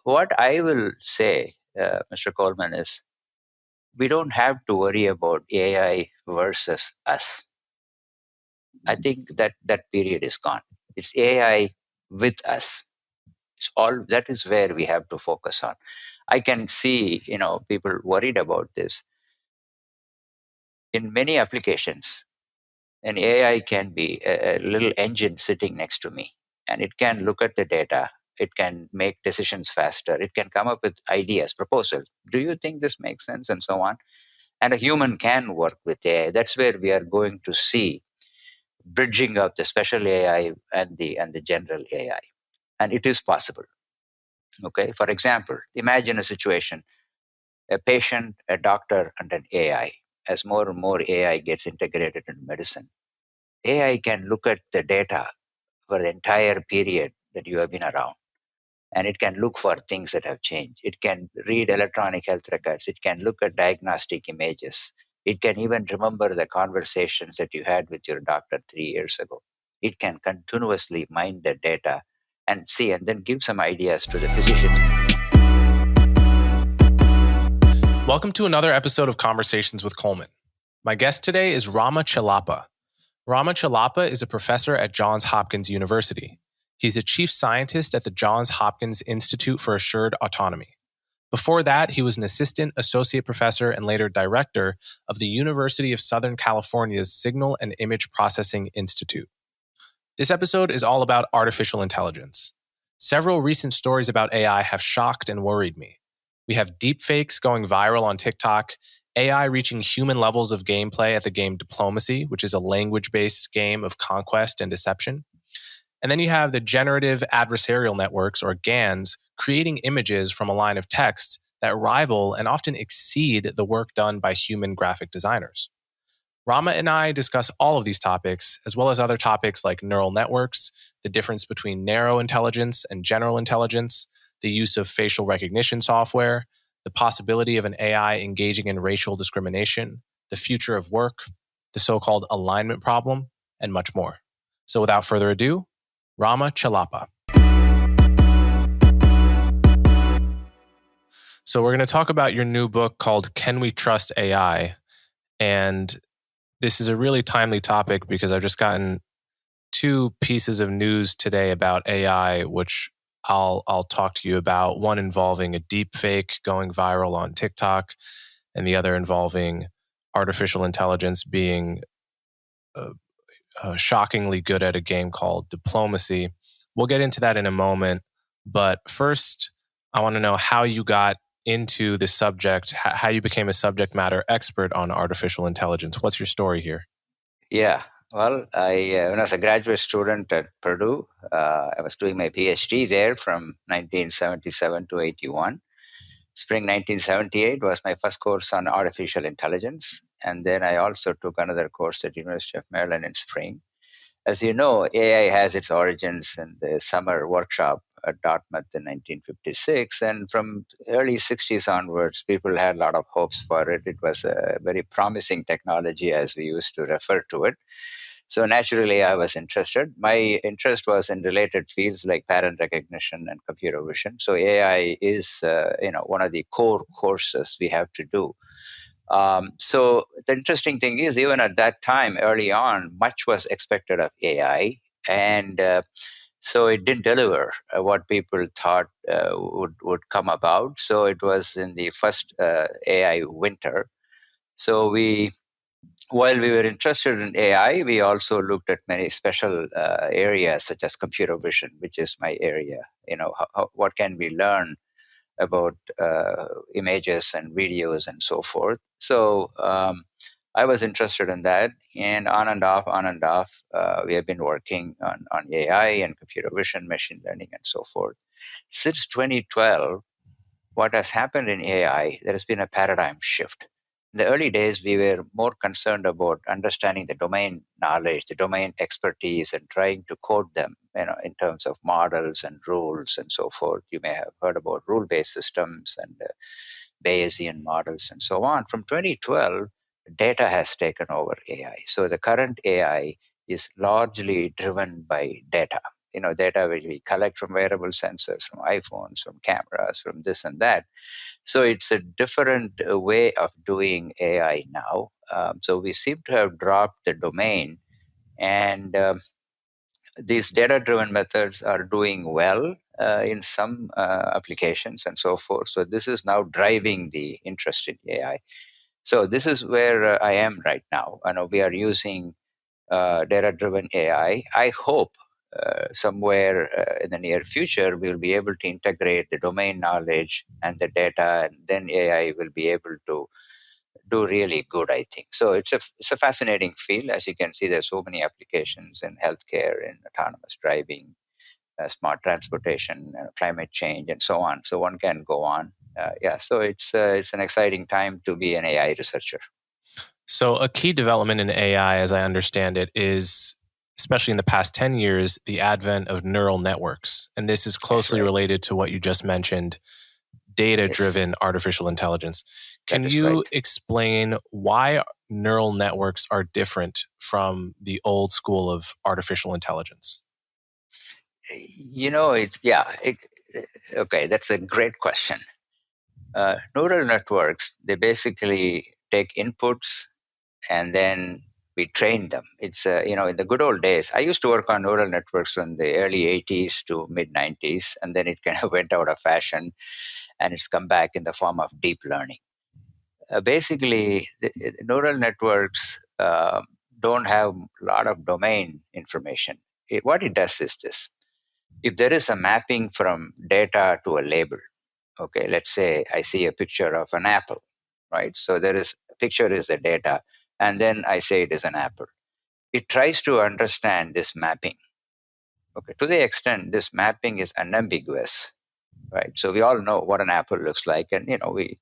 what I will say, Mr. Coleman, is we don't have to worry about AI versus us. I think that period is gone. It's AI with us. It's all that is where we have to focus on. I can see, people worried about this. In many applications, an AI can be a little engine sitting next to me, and it can look at the data. It can make decisions faster. It can come up with ideas, proposals. Do you think this makes sense, and so on? And a human can work with AI. That's where we are going to see bridging of the special AI and the general AI, and it is possible. Okay, for example, imagine a situation: a patient, a doctor, and an AI. As more and more AI gets integrated into medicine, AI can look at the data for the entire period that you have been around, and it can look for things that have changed. It can read electronic health records. It can look at diagnostic images. It can even remember the conversations that you had with your doctor 3 years ago. It can continuously mine the data and see, and then give some ideas to the physicians. Welcome to another episode of Conversations with Coleman. My guest today is Rama Chellappa. Rama Chellappa is a professor at Johns Hopkins University. He's a chief scientist at the Johns Hopkins Institute for Assured Autonomy. Before that, he was an assistant associate professor and later director of the University of Southern California's Signal and Image Processing Institute. This episode is all about artificial intelligence. Several recent stories about AI have shocked and worried me. We have deepfakes going viral on TikTok, AI reaching human levels of gameplay at the game Diplomacy, which is a language-based game of conquest and deception. And then you have the generative adversarial networks, or GANs, creating images from a line of text that rival and often exceed the work done by human graphic designers. Rama and I discuss all of these topics, as well as other topics like neural networks, the difference between narrow intelligence and general intelligence, the use of facial recognition software, the possibility of an AI engaging in racial discrimination, the future of work, the so-called alignment problem, and much more. So without further ado, Rama Chellappa. So we're going to talk about your new book called Can We Trust AI? And this is a really timely topic because I've just gotten two pieces of news today about AI, which I'll talk to you about, one involving a deep fake going viral on TikTok, and the other involving artificial intelligence being shockingly good at a game called Diplomacy. We'll get into that in a moment, but first, I want to know how you got into the subject, how you became a subject matter expert on artificial intelligence. What's your story here? Yeah. Well, when I was a graduate student at Purdue, I was doing my PhD there from 1977 to 81. Spring 1978 was my first course on artificial intelligence. And then I also took another course at University of Maryland in spring. As you know, AI has its origins in the summer workshop at Dartmouth in 1956. And from early 60s onwards, people had a lot of hopes for it. It was a very promising technology, as we used to refer to it. So naturally, I was interested. My interest was in related fields like pattern recognition and computer vision. So AI is, one of the core courses we have to do. So the interesting thing is, even at that time, early on, much was expected of AI, and so it didn't deliver what people thought would come about. So it was in the first AI winter. So while we were interested in AI, we also looked at many special areas such as computer vision, which is my area. What can we learn about images and videos and so forth. So I was interested in that, and on and off, we have been working on AI and computer vision, machine learning, and so forth. Since 2012, what has happened in AI, there has been a paradigm shift. In the early days, we were more concerned about understanding the domain knowledge, the domain expertise, and trying to code them, in terms of models and rules and so forth. You may have heard about rule-based systems and Bayesian models and so on. From 2012, data has taken over AI. So the current AI is largely driven by data. data which we collect from wearable sensors, from iPhones, from cameras, from this and that. So it's a different way of doing AI now. So we seem to have dropped the domain, and these data-driven methods are doing well in some applications and so forth. So this is now driving the interest in AI. So this is where I am right now. I know we are using data-driven AI. I hope somewhere in the near future we'll be able to integrate the domain knowledge and the data, and then AI will be able to do really good, I think. So it's a fascinating field. As you can see, there's so many applications in healthcare, in autonomous driving, smart transportation, climate change, and so on. So one can go on. So it's an exciting time to be an AI researcher. So a key development in AI, as I understand it, is, especially in the past 10 years, the advent of neural networks. And this is closely right. related to what you just mentioned, data-driven artificial intelligence. Can That is you right. explain why neural networks are different from the old school of artificial intelligence? Okay, that's a great question. Neural networks, they basically take inputs and then we train them. It's in the good old days, I used to work on neural networks in the early 80s to mid 90s, and then it kind of went out of fashion, and it's come back in the form of deep learning. Basically, the neural networks don't have a lot of domain information. What it does is this: if there is a mapping from data to a label, okay, let's say I see a picture of an apple, right? So there is a picture is the data, and then I say it is an apple. It tries to understand this mapping, okay, to the extent this mapping is unambiguous, right? So we all know what an apple looks like, and we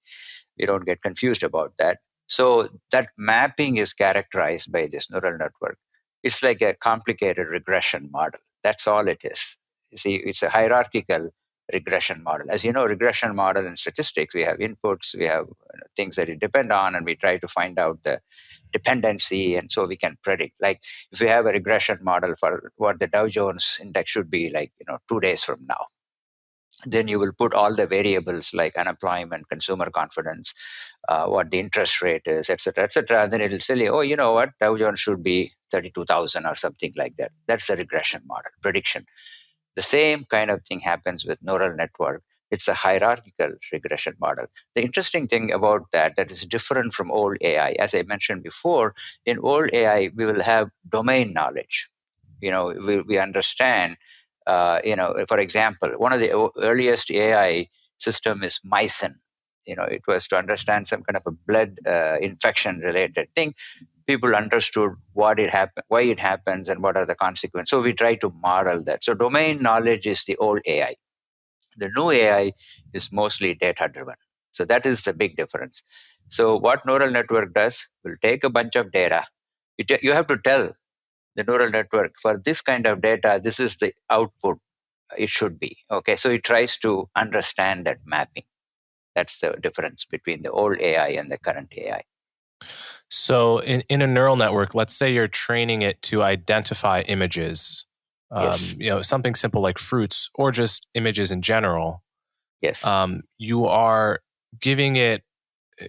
don't get confused about that. So that mapping is characterized by this neural network. It's like a complicated regression model. That's all it is. You see, it's a hierarchical regression model. As you know, regression model in statistics, we have inputs, we have things that it depend on, and we try to find out the dependency, and so we can predict. Like if we have a regression model for what the Dow Jones index should be like, 2 days from now, then you will put all the variables like unemployment, consumer confidence, what the interest rate is, et cetera, et cetera. And then it'll tell you, oh, you know what, Dow Jones should be 32,000 or something like that. That's a regression model, prediction. The same kind of thing happens with neural network. It's a hierarchical regression model. The interesting thing about that is different from old AI. As I mentioned before, in old AI, we will have domain knowledge. We understand, for example, one of the earliest AI system is Mycin. It was to understand some kind of a blood infection related thing. People understood why it happens, and what are the consequences. So we try to model that. So domain knowledge is the old AI. The new AI is mostly data driven. So that is the big difference. So what neural network does will take a bunch of data. You have to tell the neural network, for this kind of data, this is the output it should be. Okay, so it tries to understand that mapping. That's the difference between the old AI and the current AI. So in a neural network, let's say you're training it to identify images, Yes. Something simple like fruits or just images in general. Yes. You are giving it,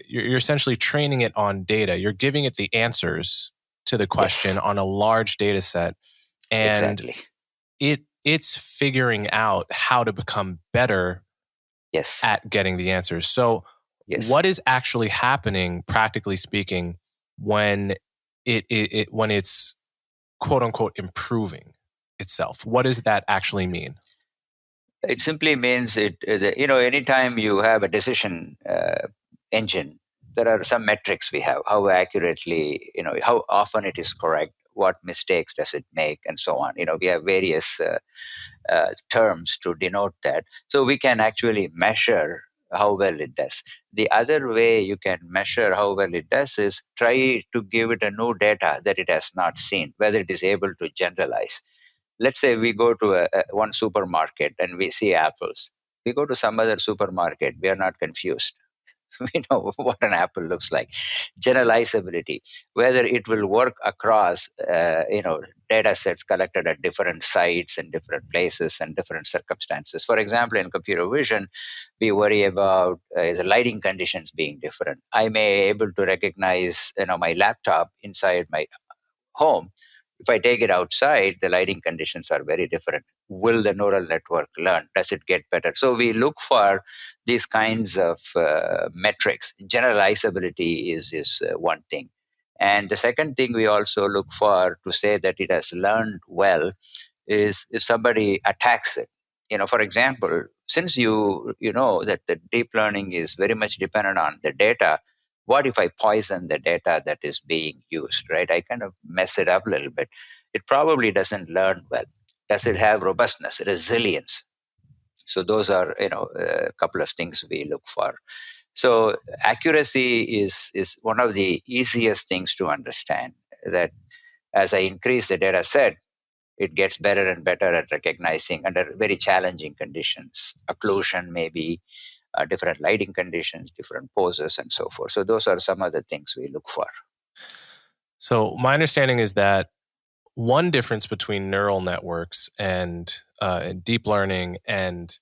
you're essentially training it on data. You're giving it the answers to the question Yes. on a large data set, and Exactly. it's figuring out how to become better Yes. at getting the answers. So Yes. what is actually happening, practically speaking, when when it's quote unquote improving itself? What does that actually mean? It simply means anytime you have a decision engine, there are some metrics we have: how accurately, how often it is correct, what mistakes does it make, and so on. We have various terms to denote that. So we can actually measure how well it does. The other way you can measure how well it does is try to give it a new data that it has not seen, whether it is able to generalize. Let's say we go to one supermarket and we see apples. We go to some other supermarket, we are not confused. We know what an apple looks like. Generalizability, whether it will work across, data sets collected at different sites and different places and different circumstances. For example, in computer vision, we worry about the lighting conditions being different. I may able to recognize, my laptop inside my home. If I take it outside, the lighting conditions are very different. Will the neural network learn? Does it get better? So we look for these kinds of metrics. Generalizability is one thing. And the second thing we also look for to say that it has learned well is if somebody attacks it. For example, since you know that the deep learning is very much dependent on the data, what if I poison the data that is being used, right? I kind of mess it up a little bit. It probably doesn't learn well. Does it have robustness, resilience? So those are, a couple of things we look for. So accuracy is one of the easiest things to understand, that as I increase the data set, it gets better and better at recognizing under very challenging conditions, occlusion maybe, different lighting conditions, different poses, and so forth. So those are some of the things we look for. So my understanding is that one difference between neural networks and deep learning and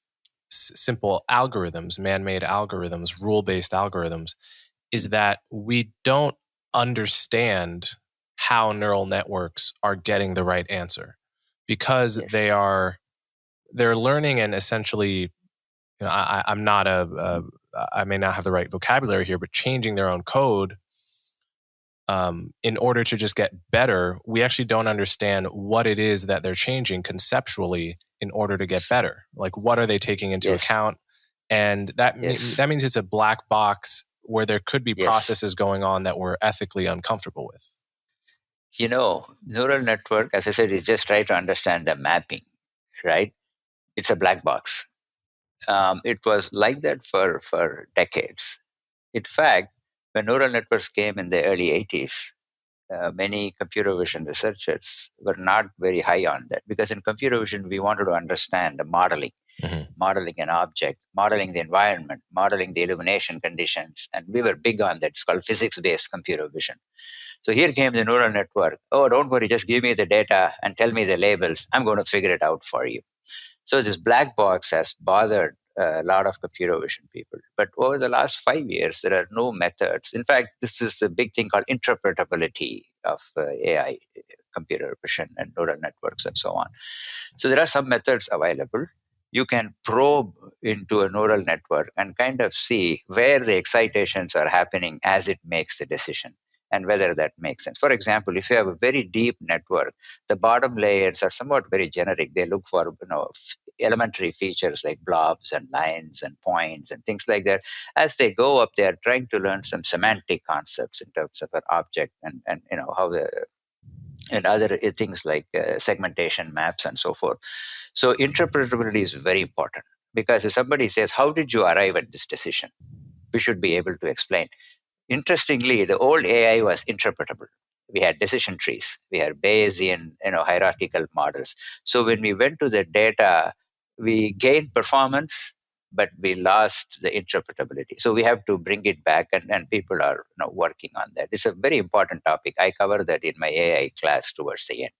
simple algorithms, man-made algorithms, rule-based algorithms, is that we don't understand how neural networks are getting the right answer, because Yes. they're learning, and essentially, I'm not I may not have the right vocabulary here, but changing their own code in order to just get better. We actually don't understand what it is that they're changing conceptually in order to get better. Like, what are they taking into Yes. account? And that means it's a black box where there could be processes going on that we're ethically uncomfortable with. Neural network, as I said, is just try to understand the mapping, right? It's a black box. It was like that for decades. In fact, when neural networks came in the early 80s, many computer vision researchers were not very high on that, because in computer vision, we wanted to understand the modeling, modeling an object, modeling the environment, modeling the illumination conditions. And we were big on that. It's called physics-based computer vision. So here came the neural network. Oh, don't worry, just give me the data and tell me the labels. I'm going to figure it out for you. So this black box has bothered a lot of computer vision people. But over the last 5 years, there are no methods. In fact, this is a big thing called interpretability of AI, computer vision, and neural networks, and so on. So there are some methods available. You can probe into a neural network and kind of see where the excitations are happening as it makes the decision, and whether that makes sense. For example, if you have a very deep network, the bottom layers are somewhat very generic. They look for elementary features like blobs and lines and points and things like that. As they go up, they are trying to learn some semantic concepts in terms of an object, and how the and other things like segmentation maps and so forth. So interpretability is very important, because if somebody says, how did you arrive at this decision? We should be able to explain. Interestingly, the old AI was interpretable. We had decision trees, we had Bayesian, hierarchical models. So when we went to the data, we gained performance, but we lost the interpretability. So we have to bring it back, and people are working on that. It's a very important topic. I cover that in my AI class towards the end.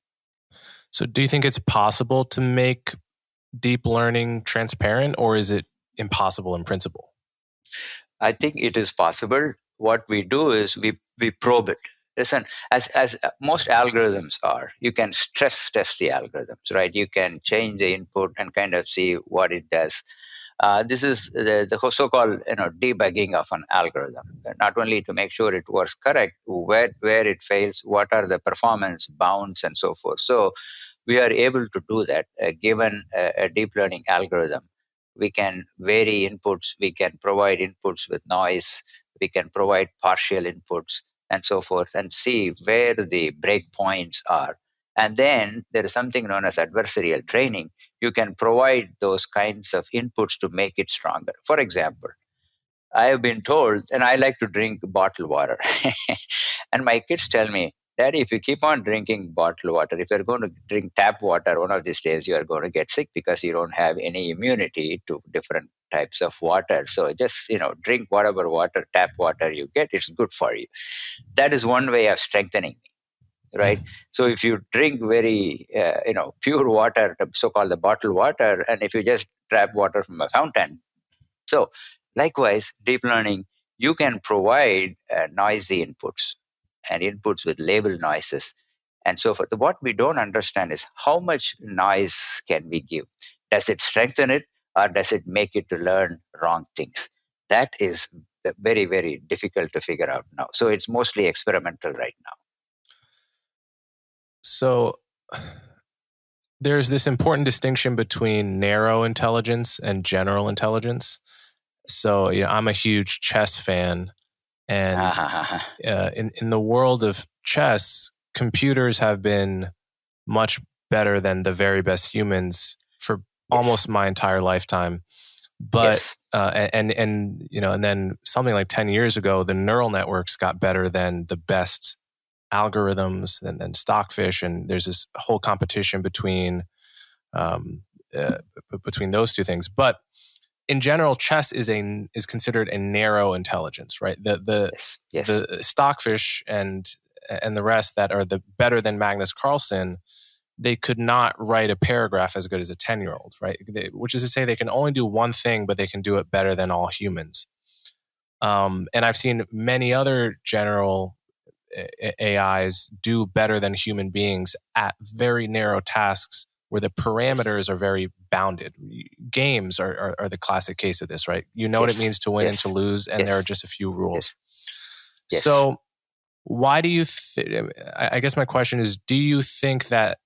So do you think it's possible to make deep learning transparent, or is it impossible in principle? I think it is possible. What we do is we probe it. Listen, as most algorithms are, you can stress test the algorithms, right? You can change the input and kind of see what it does. This is the so-called debugging of an algorithm, not only to make sure it works correct, where it fails, what are the performance bounds, and so forth. So we are able to do that given a deep learning algorithm. We can vary inputs, we can provide inputs with noise, we can provide partial inputs, and so forth, and see where the breakpoints are. And then there is something known as adversarial training. You can provide those kinds of inputs to make it stronger. For example, I have been told, and I like to drink bottled water. And my kids tell me, Daddy, if you keep on drinking bottled water, if you're going to drink tap water, one of these days you are going to get sick, because you don't have any immunity to different types of water. So just, drink whatever water, tap water you get, it's good for you. That is one way of strengthening, right? So if you drink very, pure water, so-called the bottled water, and if you just tap water from a fountain, so likewise, deep learning, you can provide noisy inputs and inputs with label noises and so forth. What we don't understand is how much noise can we give? Does it strengthen it or does it make it to learn wrong things? That is very, very difficult to figure out now. So it's mostly experimental right now. So there's this important distinction between narrow intelligence and general intelligence. So I'm a huge chess fan, and in the world of chess, computers have been much better than the very best humans for almost my entire lifetime. But and then something like 10 years ago, the neural networks got better than the best algorithms and then stockfish, and there's this whole competition between those two things. But in general, chess is considered a narrow intelligence, right? The stockfish and the rest that are the better than Magnus Carlsen, they could not write a paragraph as good as a 10-year-old, right? Which is to say they can only do one thing, but they can do it better than all humans. And I've seen many other general AIs do better than human beings at very narrow tasks where the parameters are very bounded. Games are the classic case of this, right? You know what it means to win and to lose, and there are just a few rules. So why do you I guess my question is, do you think that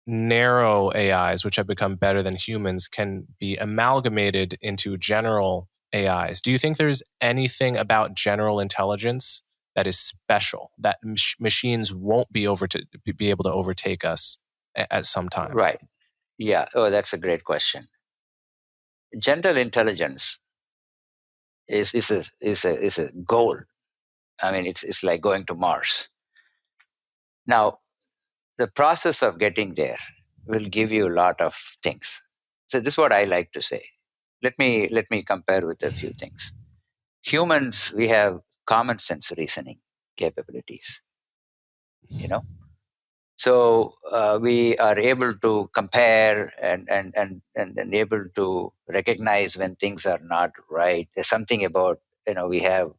narrow AIs, which have become better than humans, can be amalgamated into general AIs? Do you think there's anything about general intelligence that is special, that machines won't be able to overtake us at some time? Right. Yeah. Oh, that's a great question. General intelligence is a goal. I mean, it's like going to Mars. Now, the process of getting there will give you a lot of things. So this is what I like to say. Let me compare with a few things. Humans, we have common sense reasoning capabilities. So we are able to compare and able to recognize when things are not right. There's something about, we have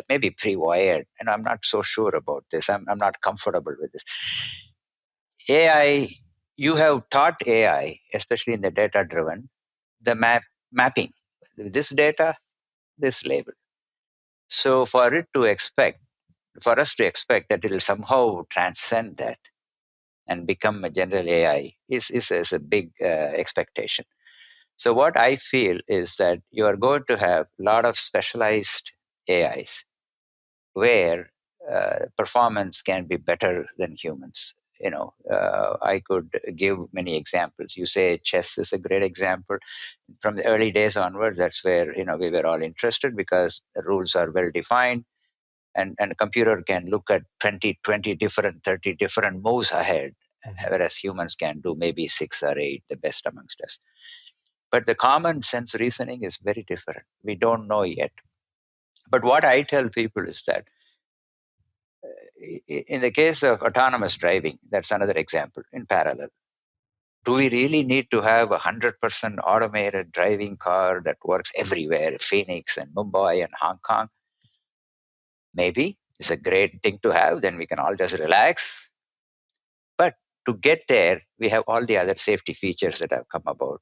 maybe pre-wired, and I'm not so sure about this. I'm not comfortable with this. AI, you have taught AI, especially in the data-driven, the mapping. This data, this label. So for us to expect that it will somehow transcend that and become a general AI is a big expectation. So what I feel is that you are going to have a lot of specialized AIs where performance can be better than humans. I could give many examples. You say chess is a great example. From the early days onwards, that's where we were all interested because the rules are well defined. And a computer can look at 20 different, 30 different moves ahead, whereas humans can do maybe 6 or 8, the best amongst us. But the common sense reasoning is very different. We don't know yet. But what I tell people is that in the case of autonomous driving, that's another example in parallel. Do we really need to have 100% automated driving car that works everywhere, Phoenix and Mumbai and Hong Kong? Maybe it's a great thing to have. Then we can all just relax. But to get there, we have all the other safety features that have come about.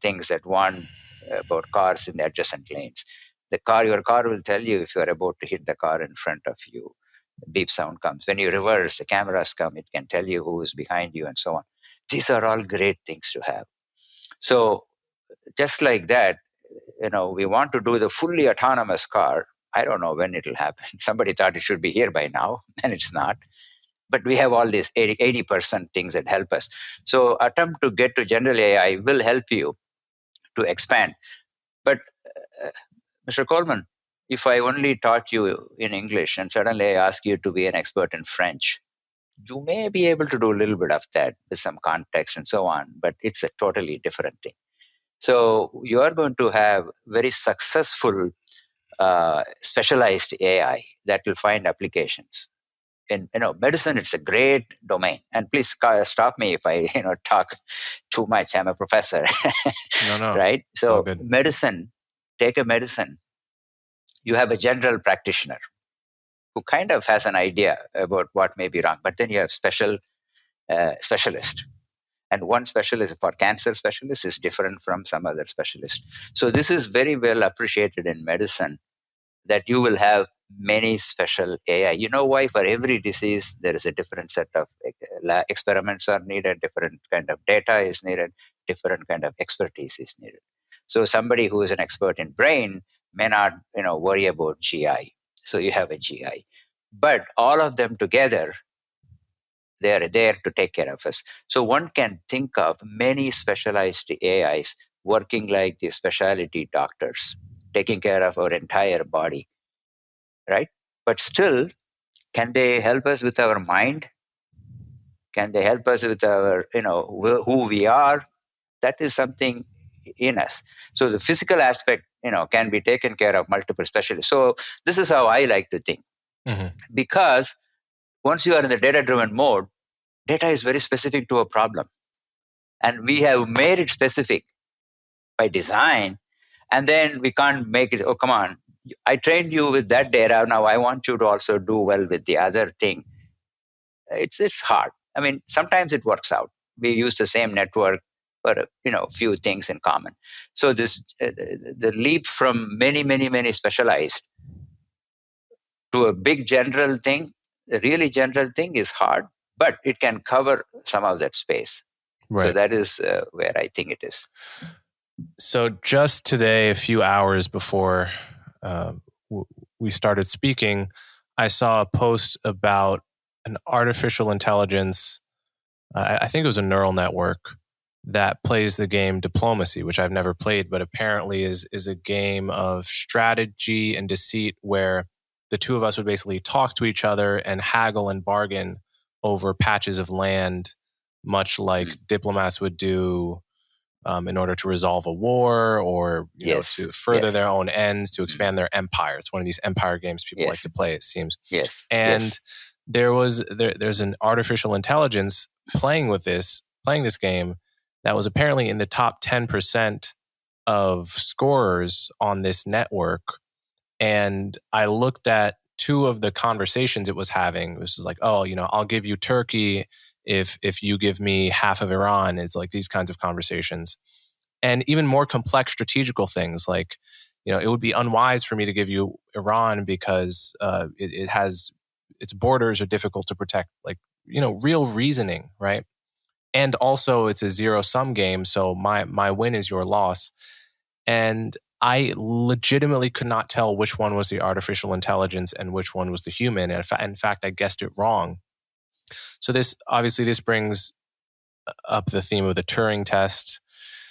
Things that about cars in the adjacent lanes. Your car will tell you if you are about to hit the car in front of you. The beep sound comes. When you reverse, the cameras come. It can tell you who is behind you and so on. These are all great things to have. So just like that, we want to do the fully autonomous car. I don't know when it'll happen. Somebody thought it should be here by now, and it's not. But we have all these 80% things that help us. So attempt to get to general AI will help you to expand. But Mr. Coleman, if I only taught you in English and suddenly I ask you to be an expert in French, you may be able to do a little bit of that with some context and so on, but it's a totally different thing. So you are going to have very successful specialized AI that will find applications. In medicine, it's a great domain. And please stop me if I talk too much. I'm a professor, No, right? it's all So good. medicine, take a medicine. You have a general practitioner who kind of has an idea about what may be wrong, but then you have specialist. And one specialist for cancer specialist is different from some other specialist. So this is very well appreciated in medicine, that you will have many special AI. You know why? For every disease, there is a different set of experiments are needed, different kind of data is needed, different kind of expertise is needed. So somebody who is an expert in brain may not, worry about GI. So you have a GI, but all of them together, they are there to take care of us. So one can think of many specialized AIs working like the specialty doctors, taking care of our entire body, right? But still, can they help us with our mind? Can they help us with our, who we are? That is something in us. So the physical aspect, can be taken care of multiple specialists. So this is how I like to think. Mm-hmm. Because once you are in the data-driven mode, data is very specific to a problem. And we have made it specific by design. And then we can't make it, oh, come on, I trained you with that data. Now I want you to also do well with the other thing. It's hard. I mean, sometimes it works out. We use the same network for few things in common. So this the leap from many specialized to a big general thing, a really general thing, is hard, but it can cover some of that space. Right. So that is where I think it is. So just today, a few hours before we started speaking, I saw a post about an artificial intelligence. I think it was a neural network that plays the game Diplomacy, which I've never played, but apparently is a game of strategy and deceit where the two of us would basically talk to each other and haggle and bargain over patches of land, much like diplomats would do in order to resolve a war or to further their own ends, to expand their empire. It's one of these empire games people like to play, it seems. Yes. And there's an artificial intelligence playing this game that was apparently in the top 10% of scorers on this network. And I looked at two of the conversations it was having. This was like, oh, I'll give you Turkey if you give me half of Iran. It's like these kinds of conversations. And even more complex strategical things like, it would be unwise for me to give you Iran because it has, its borders are difficult to protect, like, real reasoning, right? And also it's a zero-sum game, so my win is your loss. And I legitimately could not tell which one was the artificial intelligence and which one was the human. And in fact, I guessed it wrong. So this brings up the theme of the Turing test.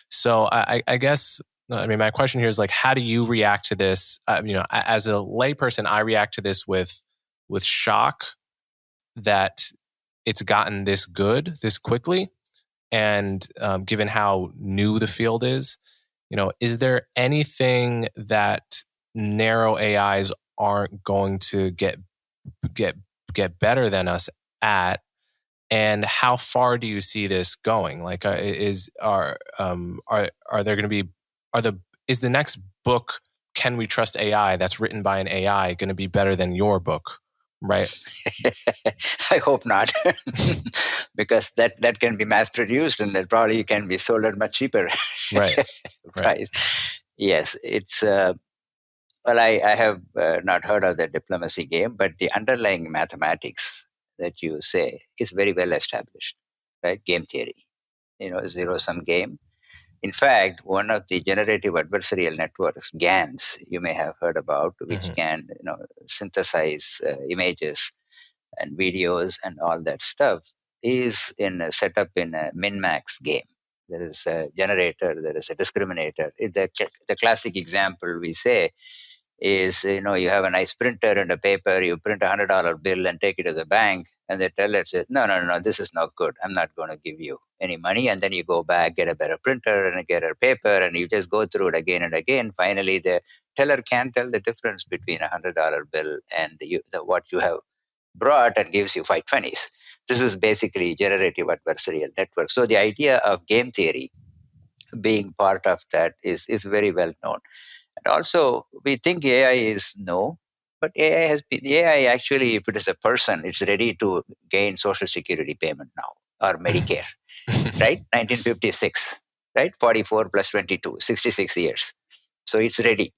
So I guess, my question here is like, how do you react to this? As a layperson, I react to this with shock that it's gotten this good this quickly. And given how new the field is, is there anything that narrow AIs aren't going to get better than us at? And how far do you see this going? Like, is there going to be is the next book, Can We Trust AI, that's written by an AI, going to be better than your book? Right. I hope not, because that can be mass produced and that probably can be sold at much cheaper price. Yes, it's I have not heard of the diplomacy game, but the underlying mathematics that you say is very well established, right? Game theory, zero-sum game. In fact, one of the generative adversarial networks, GANs, you may have heard about, which can synthesize images and videos and all that stuff, is set up in a min-max game. There is a generator, there is a discriminator. The classic example we say is, you have a nice printer and a paper, you print $100 bill and take it to the bank, and the teller says, no, this is not good. I'm not going to give you any money. And then you go back, get a better printer and get a paper, and you just go through it again and again. Finally, the teller can't tell the difference between $100 bill and what you have brought, and gives you 520s. This is basically generative adversarial network. So the idea of game theory being part of that is very well known. And also, we think AI is no, but AI actually, if it is a person, it's ready to gain Social Security payment now, or Medicare, right? 1956, right? 44 plus 22, 66 years. So it's ready.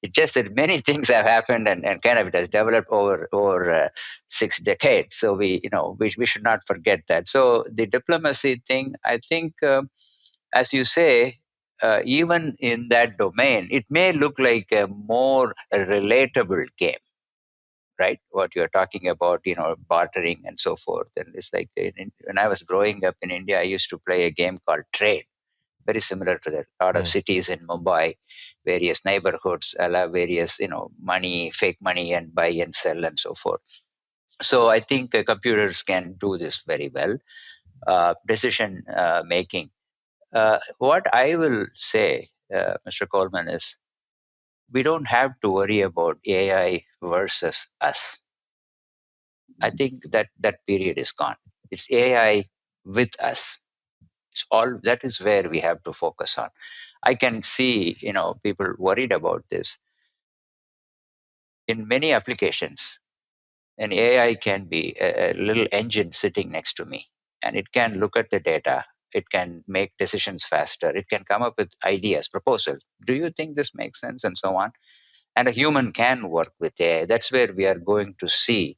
It's just that many things have happened, and kind of it has developed over 6 decades. So we should not forget that. So the diplomacy thing, I think, as you say, even in that domain, it may look like a more relatable game, right? What you're talking about, bartering and so forth. And it's like when I was growing up in India, I used to play a game called Trade, very similar to that. A lot of cities in Mumbai, various neighborhoods allow various, money, fake money, and buy and sell and so forth. So I think computers can do this very well. Decision making. What I will say, Mr. Coleman, is we don't have to worry about AI versus us. I think that period is gone. It's AI with us. It's all that is where we have to focus on. I can see, people worried about this. In many applications, an AI can be a little engine sitting next to me, and it can look at the data. It can make decisions faster. It can come up with ideas, proposals. Do you think this makes sense, and so on? And a human can work with AI. That's where we are going to see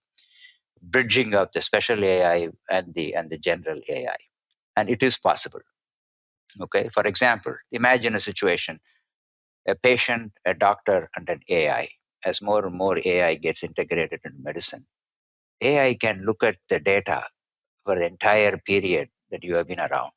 bridging of the special AI and the general AI, and it is possible. Okay, for example, imagine a situation: a patient, a doctor, and an AI. As more and more AI gets integrated in medicine, AI can look at the data for the entire period that you have been around,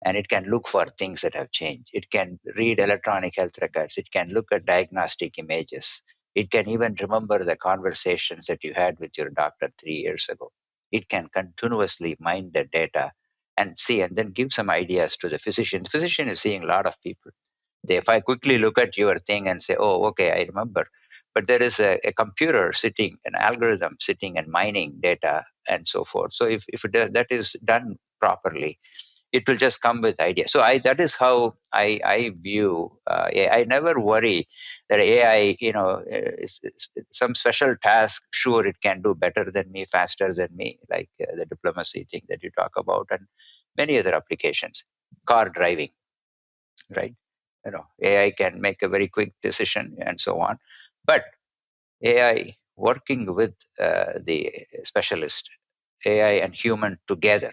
and it can look for things that have changed. It can read electronic health records. It can look at diagnostic images. It can even remember the conversations that you had with your doctor 3 years ago. It can continuously mine the data and see, and then give some ideas to the physician. The physician is seeing a lot of people. If I quickly look at your thing and say, oh, okay, I remember. But there is a computer sitting, an algorithm sitting and mining data and so forth. So if that is done properly, it will just come with ideas. So that is how I view AI. I never worry that AI, is some special task. Sure, it can do better than me, faster than me, like the diplomacy thing that you talk about, and many other applications. Car driving, right? AI can make a very quick decision and so on. But AI working with the specialist, AI and human together,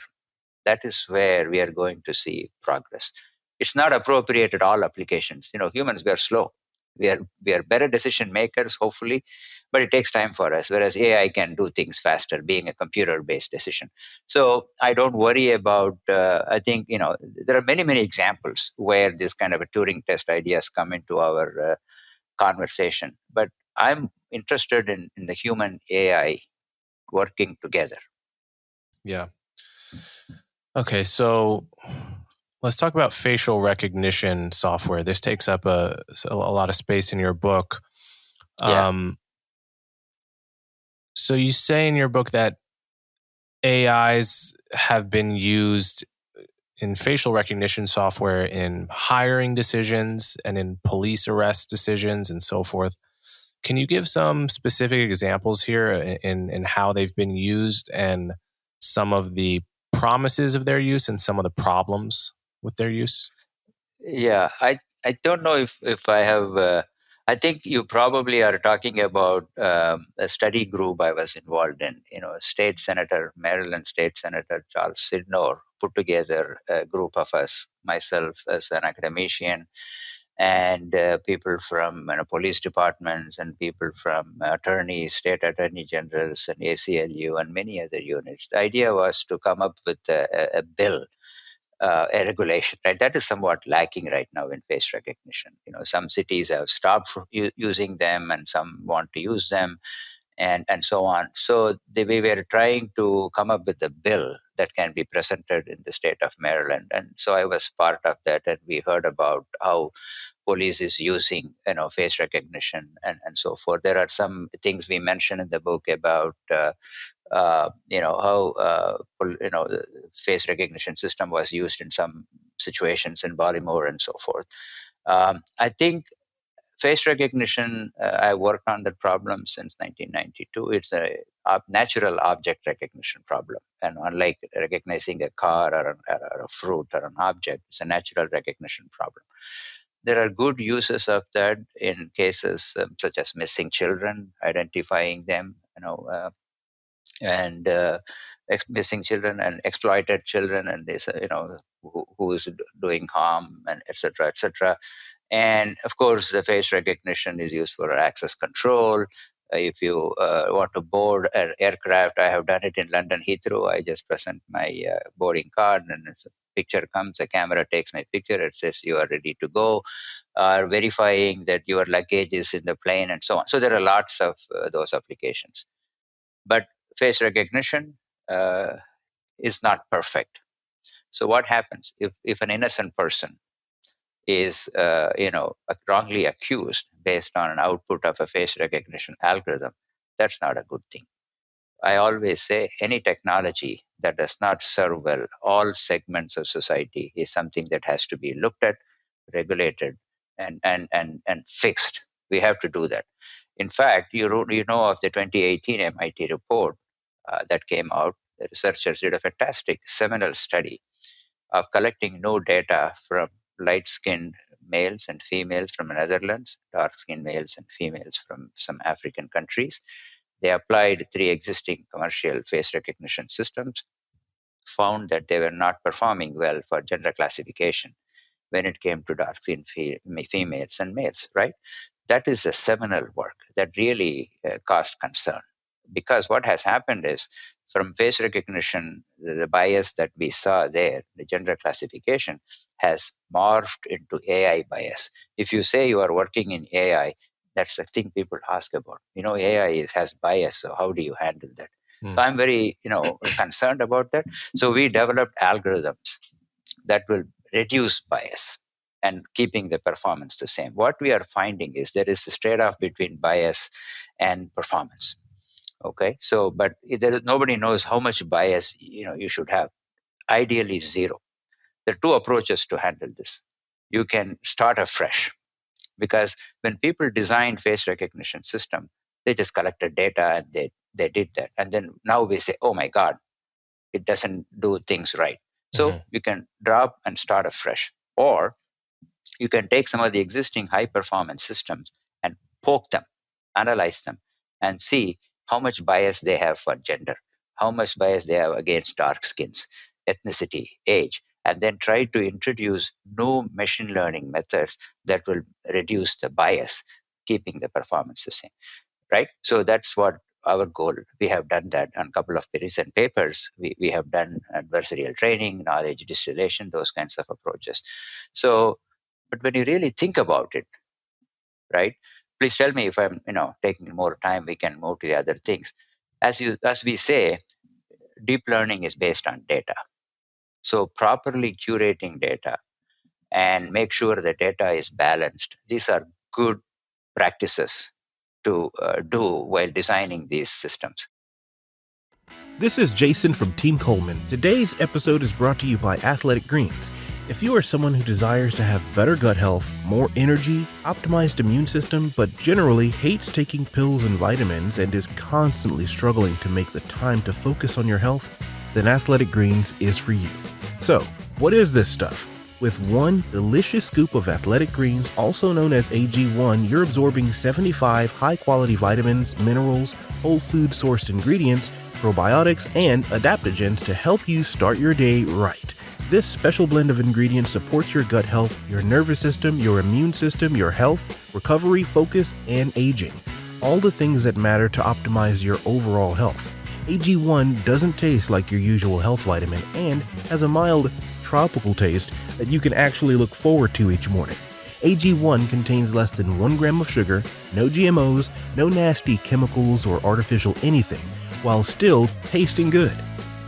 that is where we are going to see progress. It's not appropriate at all applications. Humans, we are slow. We are better decision makers, hopefully, but it takes time for us. Whereas AI can do things faster, being a computer-based decision. So I don't worry about. I think there are many examples where this kind of a Turing test ideas come into our conversation. But I'm interested in the human AI working together. Yeah. Okay, so let's talk about facial recognition software. This takes up a lot of space in your book. Yeah. So you say in your book that AIs have been used in facial recognition software in hiring decisions and in police arrest decisions and so forth. Can you give some specific examples here in how they've been used and some of the promises of their use and some of the problems with their use? Yeah, I don't know if I have. I think you probably are talking about a study group I was involved in. State Senator, Maryland State Senator Charles Sidnor put together a group of us, myself as an academician, and people from police departments, and people from attorneys, state attorney generals, and ACLU, and many other units. The idea was to come up with a bill, a regulation, right? That is somewhat lacking right now in face recognition. Some cities have stopped from using them, and some want to use them. and so on. So we were trying to come up with a bill that can be presented in the state of Maryland. And so I was part of that, and we heard about how police is using face recognition and so forth. There are some things we mentioned in the book about how the face recognition system was used in some situations in Baltimore and so forth. I think face recognition, I worked on that problem since 1992. It's a natural object recognition problem. And unlike recognizing a car or a fruit or an object, it's a natural recognition problem. There are good uses of that in cases such as missing children, identifying them, and missing children and exploited children, and this, who is doing harm, and etc., etc. And of course, the face recognition is used for access control. If you want to board an aircraft, I have done it in London Heathrow. I just present my boarding card, and a picture comes, a camera takes my picture, it says you are ready to go, verifying that your luggage is in the plane, and so on. So there are lots of those applications. But face recognition is not perfect. So what happens if an innocent person is wrongly accused based on an output of a face recognition algorithm? That's not a good thing. I always say any technology that does not serve well all segments of society is something that has to be looked at, regulated, and fixed. We have to do that. In fact, you know of the 2018 MIT report that came out. The researchers did a fantastic seminal study of collecting no data from light-skinned males and females from the Netherlands, dark-skinned males and females from some African countries. They applied 3 existing commercial face recognition systems, found that they were not performing well for gender classification when it came to dark-skinned females and males, right? That is a seminal work that really caused concern, because what has happened is, from face recognition, the bias that we saw there, the gender classification, has morphed into AI bias. If you say you are working in AI, that's the thing people ask about. AI has bias, so how do you handle that? So I'm very, concerned about that. So we developed algorithms that will reduce bias and keeping the performance the same. What we are finding is there is this trade-off between bias and performance. Okay, so but nobody knows how much bias you should have. Ideally, 0. There are 2 approaches to handle this. You can start afresh, because when people designed face recognition system, they just collected data and they did that, and then now we say, oh my God, it doesn't do things right. So you can drop and start afresh, or you can take some of the existing high performance systems and poke them, analyze them, and see how much bias they have for gender, how much bias they have against dark skins, ethnicity, age, and then try to introduce new machine learning methods that will reduce the bias, keeping the performance the same, right? So that's what our goal. We have done that on a couple of recent papers. We have done adversarial training, knowledge distillation, those kinds of approaches. So, but when you really think about it, right? Please tell me if I'm, taking more time. We can move to the other things. As we say, deep learning is based on data. So properly curating data and make sure the data is balanced. These are good practices to do while designing these systems. This is Jason from Team Coleman. Today's episode is brought to you by Athletic Greens. If you are someone who desires to have better gut health, more energy, optimized immune system, but generally hates taking pills and vitamins and is constantly struggling to make the time to focus on your health, then Athletic Greens is for you. So, what is this stuff? With 1 delicious scoop of Athletic Greens, also known as AG1, you're absorbing 75 high-quality vitamins, minerals, whole food-sourced ingredients, probiotics, and adaptogens to help you start your day right. This special blend of ingredients supports your gut health, your nervous system, your immune system, your health, recovery, focus, and aging. All the things that matter to optimize your overall health. AG1 doesn't taste like your usual health vitamin and has a mild, tropical taste that you can actually look forward to each morning. AG1 contains less than 1 gram of sugar, no GMOs, no nasty chemicals or artificial anything, while still tasting good.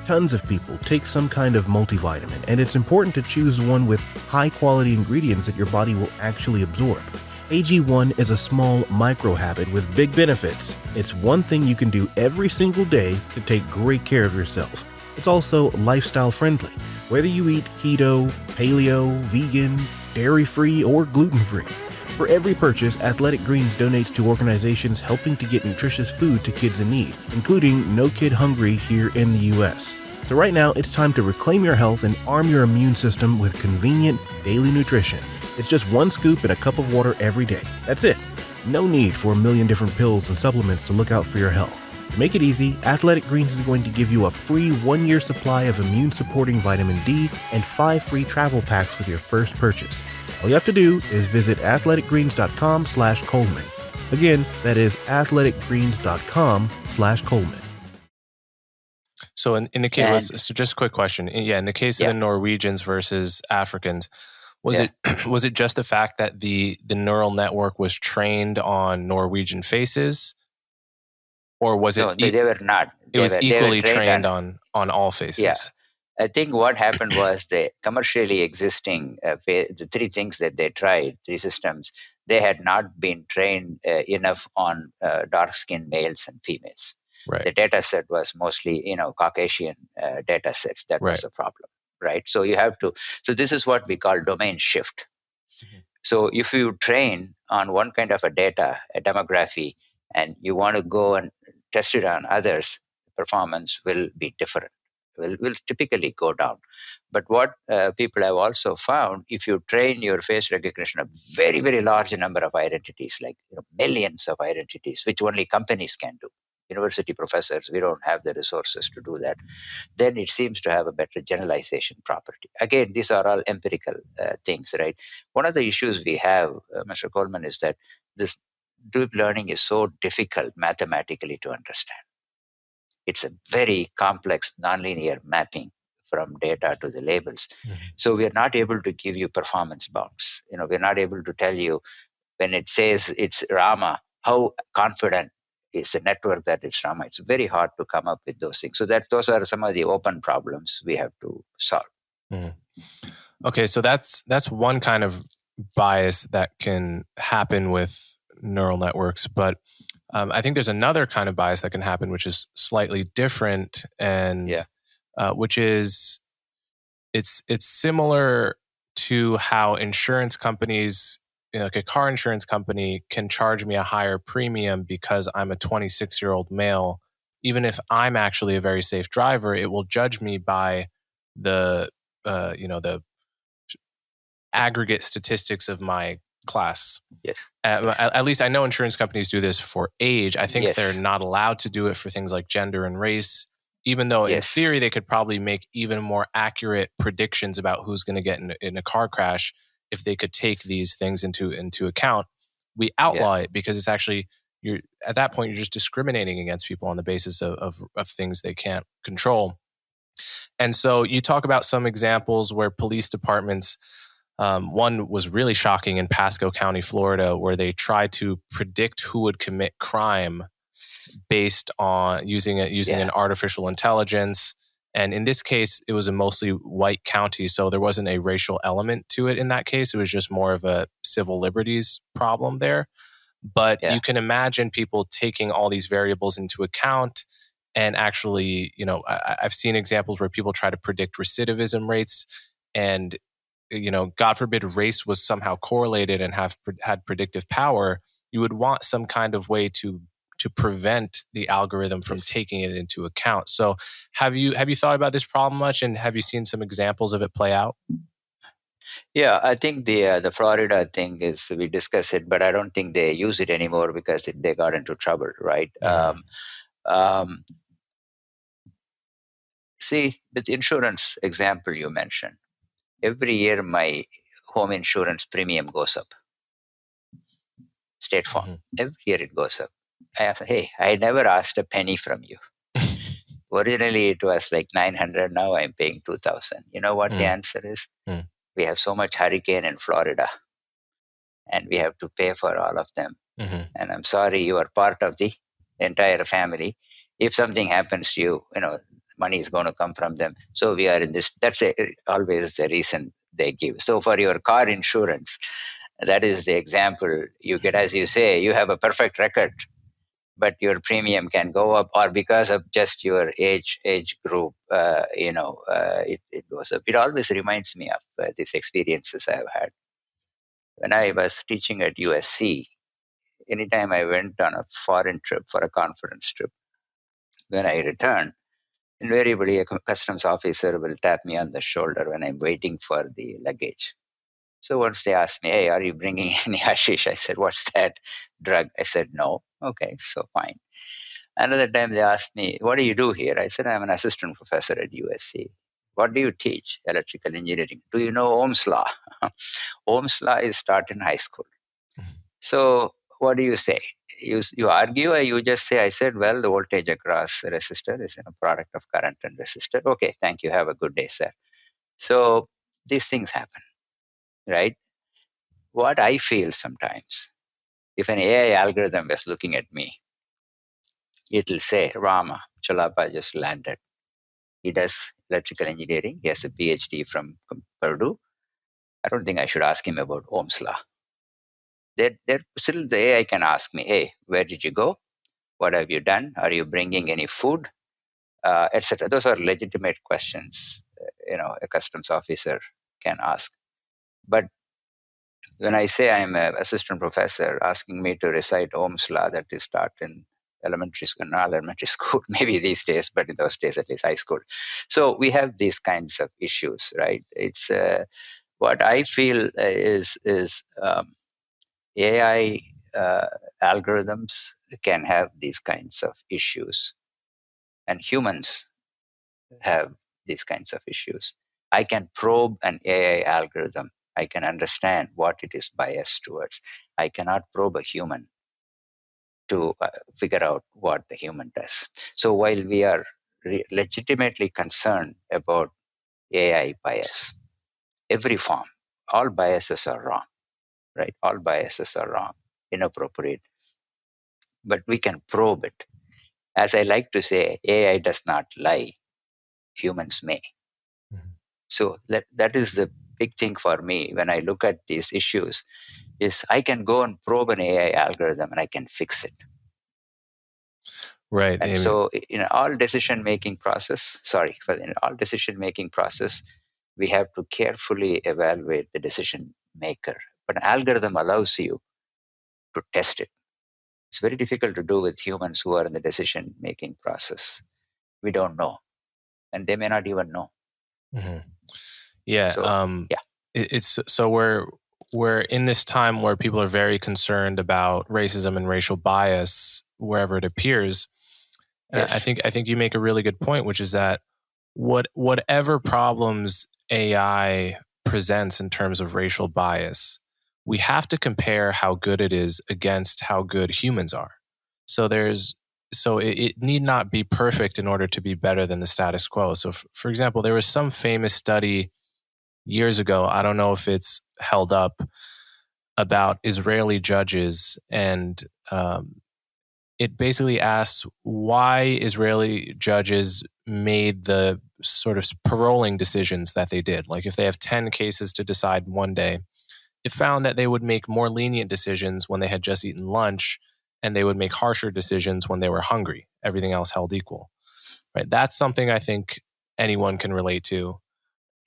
Tons of people take some kind of multivitamin, and it's important to choose one with high-quality ingredients that your body will actually absorb. AG1 is a small micro-habit with big benefits. It's one thing you can do every single day to take great care of yourself. It's also lifestyle-friendly, whether you eat keto, paleo, vegan, dairy-free, or gluten-free. For every purchase, Athletic Greens donates to organizations helping to get nutritious food to kids in need, including No Kid Hungry here in the U.S. So right now, it's time to reclaim your health and arm your immune system with convenient daily nutrition. It's just 1 scoop in a cup of water every day. That's it. No need for a million different pills and supplements to look out for your health. To make it easy, Athletic Greens is going to give you a free 1-year supply of immune-supporting vitamin D and 5 free travel packs with your first purchase. All you have to do is visit athleticgreens.com/Coleman. Again, that is athleticgreens.com/Coleman. So in the case, so just a quick question. Yeah, in the case of the Norwegians versus Africans, was it just the fact that the neural network was trained on Norwegian faces, or was it? No, they were not. It was equally trained on all faces. Yeah. I think what happened was the commercially existing, the 3 things that they tried, 3 systems, they had not been trained enough on dark-skinned males and females. Right. The data set was mostly, Caucasian data sets. That was the problem, right? So you have to, so this is what we call domain shift. Mm-hmm. So if you train on one kind of a data, a demography, and you want to go and test it on others, performance will be different. Will typically go down. But what people have also found, if you train your face recognition a very, very large number of identities, like millions of identities, which only companies can do, university professors, we don't have the resources to do that, then it seems to have a better generalization property. Again, these are all empirical things, right? One of the issues we have, Mr. Coleman, is that this deep learning is so difficult mathematically to understand. It's a very complex nonlinear mapping from data to the labels. Mm-hmm. So we are not able to give you performance bounds. We're not able to tell you when it says it's Rama, how confident is the network that it's Rama. It's very hard to come up with those things. So those are some of the open problems we have to solve. Mm-hmm. Okay, so that's one kind of bias that can happen with neural networks, but I think there's another kind of bias that can happen, which is slightly different, and which is it's similar to how insurance companies, like a car insurance company, can charge me a higher premium because I'm a 26-year-old male. Even if I'm actually a very safe driver, it will judge me by the the aggregate statistics of my class. Yes. At least I know insurance companies do this for age. I think they're not allowed to do it for things like gender and race, even though in theory they could probably make even more accurate predictions about who's going to get in a car crash if they could take these things into account. We outlaw it because it's actually, at that point you're just discriminating against people on the basis of things they can't control. And so you talk about some examples where police departments, one was really shocking in Pasco County, Florida, where they tried to predict who would commit crime based on using an artificial intelligence. And in this case, it was a mostly white county, so there wasn't a racial element to it in that case. It was just more of a civil liberties problem there. But you can imagine people taking all these variables into account. And actually, I've seen examples where people try to predict recidivism rates, and God forbid race was somehow correlated and had predictive power. You would want some kind of way to prevent the algorithm from taking it into account. So have you thought about this problem much, and have you seen some examples of it play out? Yeah, I think the Florida thing is, we discuss it, but I don't think they use it anymore because they got into trouble, right? Mm-hmm. See, the insurance example you mentioned, every year my home insurance premium goes up. State Farm. Mm-hmm. Every year it goes up. I said, hey, I never asked a penny from you. Originally it was like $900. Now I'm paying $2,000. You know what the answer is? We have so much hurricane in Florida. and we have to pay for all of them. Mm-hmm. And I'm sorry, you are part of the entire family. If something happens to you, money is going to come from them. So we are in this. That's always the reason they give. So for your car insurance, that is the example you get. As you say, you have a perfect record, but your premium can go up, or because of just your age group, it goes up. It always reminds me of these experiences I've had when I was teaching at USC. Anytime I went on a foreign trip for a conference trip, when I returned, invariably a customs officer will tap me on the shoulder when I'm waiting for the luggage. So once they asked me, "Hey, are you bringing any hashish?" I said, "What's that drug?" I said, "No." Okay, so fine. Another time they asked me, "What do you do here?" I said, "I'm an assistant professor at USC." "What do you teach?" "Electrical engineering." "Do you know Ohm's law?" Ohm's law is taught in high school. So what do you say? You argue, or you just say? I said, "Well, the voltage across a resistor is a product of current and resistor." "Okay, thank you. Have a good day, sir." So these things happen, right? What I feel sometimes, if an AI algorithm is looking at me, it'll say, "Rama Chellappa just landed. He does electrical engineering. He has a PhD from Purdue. I don't think I should ask him about Ohm's law." Still the AI can ask me, "Hey, where did you go? What have you done? Are you bringing any food?" Etc. Those are legitimate questions, a customs officer can ask. But when I say I'm an assistant professor, asking me to recite Ohm's law that is taught in elementary school, not elementary school, maybe these days, but in those days at least high school. So we have these kinds of issues, right? It's what I feel is AI algorithms can have these kinds of issues, and humans have these kinds of issues. I can probe an AI algorithm. I can understand what it is biased towards. I cannot probe a human to figure out what the human does. So while we are legitimately concerned about AI bias, every form, all biases are wrong, right? All biases are wrong, inappropriate, but we can probe it. As I like to say, AI does not lie, humans may. Mhm. So that is the big thing for me when I look at these issues is I can go and probe an AI algorithm and I can fix it. Right. And so in all decision making process, we have to carefully evaluate the decision maker. But an algorithm allows you to test it. It's very difficult to do with humans who are in the decision making process. We don't know, and they may not even know. Mhm. Yeah. So yeah. It's so we're in this time where people are very concerned about racism and racial bias wherever it appears. And Yes. I think you make a really good point, which is that whatever problems AI presents in terms of racial bias, we have to compare how good it is against how good humans are. So it need not be perfect in order to be better than the status quo. So for example, there was some famous study years ago, I don't know if it's held up, about Israeli judges, and it basically asks why Israeli judges made the sort of paroling decisions that they did. Like if they have 10 cases to decide one day, it found that they would make more lenient decisions when they had just eaten lunch, and they would make harsher decisions when they were hungry, everything else held equal. Right? That's something I think anyone can relate to,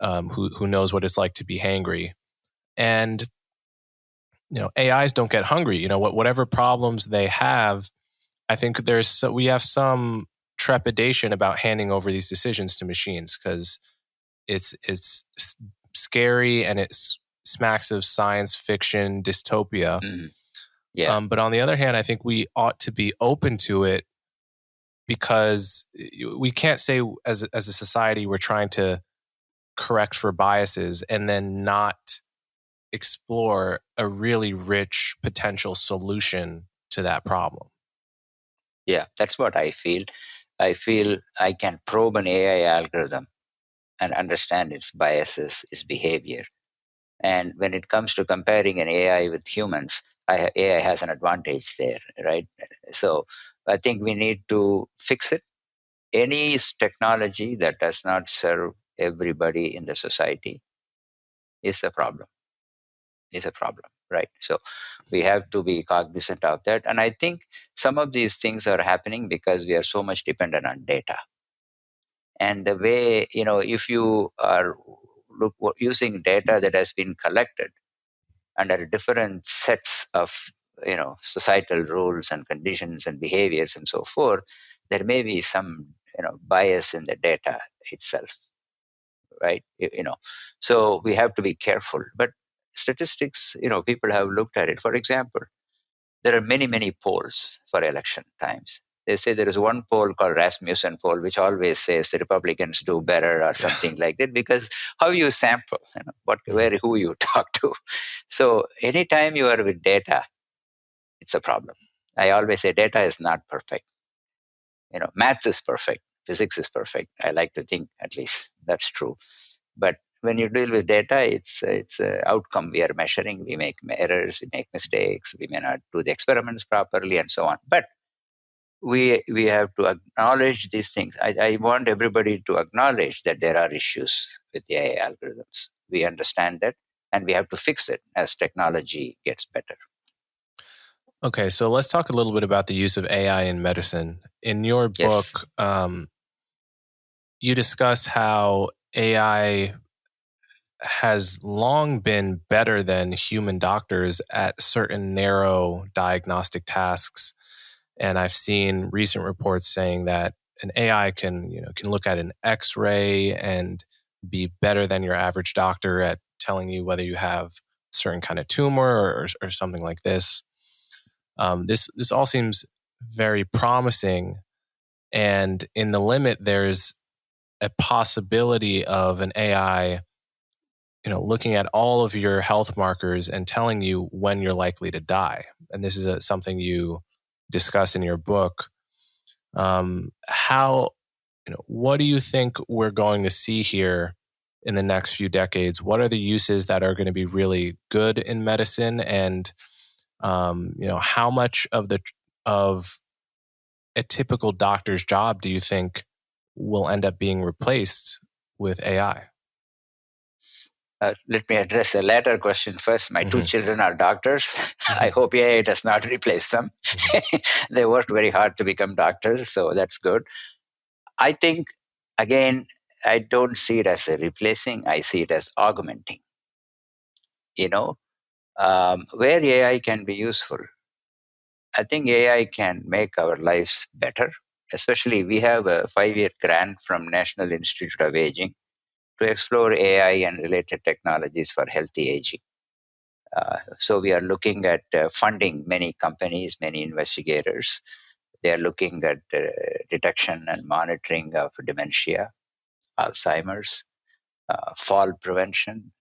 who knows what it's like to be hangry. And AIs don't get hungry. Whatever problems they have, I think we have some trepidation about handing over these decisions to machines because it's scary and it smacks of science fiction dystopia. Mm-hmm. Yeah. But on the other hand, I think we ought to be open to it, because we can't say as a society we're trying to correct for biases and then not explore a really rich potential solution to that problem. Yeah, that's what I feel. I feel I can probe an AI algorithm and understand its biases, its behavior. And when it comes to comparing an AI with humans, AI has an advantage there, right? So I think we need to fix it. Any technology that does not serve everybody in the society is a problem, right? So we have to be cognizant of that. And I think some of these things are happening because we are so much dependent on data. And the way, if you are using data that has been collected under different sets of societal rules and conditions and behaviors and so forth, there may be some bias in the data itself, right? So we have to be careful. But statistics, people have looked at it. For example, there are many polls for election times. They say there is one poll called Rasmussen poll, which always says the Republicans do better or something like that, because how you sample, who you talk to. So anytime you are with data, it's a problem. I always say data is not perfect. Maths is perfect. Physics is perfect. I like to think at least that's true. But when you deal with data, it's an outcome we are measuring. We make errors, we make mistakes, we may not do the experiments properly, and so on. But we have to acknowledge these things. I want everybody to acknowledge that there are issues with the AI algorithms. We understand that, and we have to fix it as technology gets better. Okay, so let's talk a little bit about the use of AI in medicine. In your book, you discuss how AI has long been better than human doctors at certain narrow diagnostic tasks. And I've seen recent reports saying that an AI can look at an X-ray and be better than your average doctor at telling you whether you have a certain kind of tumor or something like this. This all seems very promising, and in the limit, there's a possibility of an AI, looking at all of your health markers and telling you when you're likely to die. And this is something you discuss in your book. What do you think we're going to see here in the next few decades? What are the uses that are going to be really good in medicine, and how much of a typical doctor's job do you think will end up being replaced with AI? Let me address the latter question first. My two children are doctors. I hope AI does not replace them. They worked very hard to become doctors, so that's good. I think, again, I don't see it as a replacing. I see it as augmenting. Where AI can be useful, I think AI can make our lives better. Especially, we have a 5-year grant from National Institute of Aging to explore AI and related technologies for healthy aging. So we are looking at funding many companies, many investigators. They are looking at detection and monitoring of dementia, Alzheimer's, fall prevention.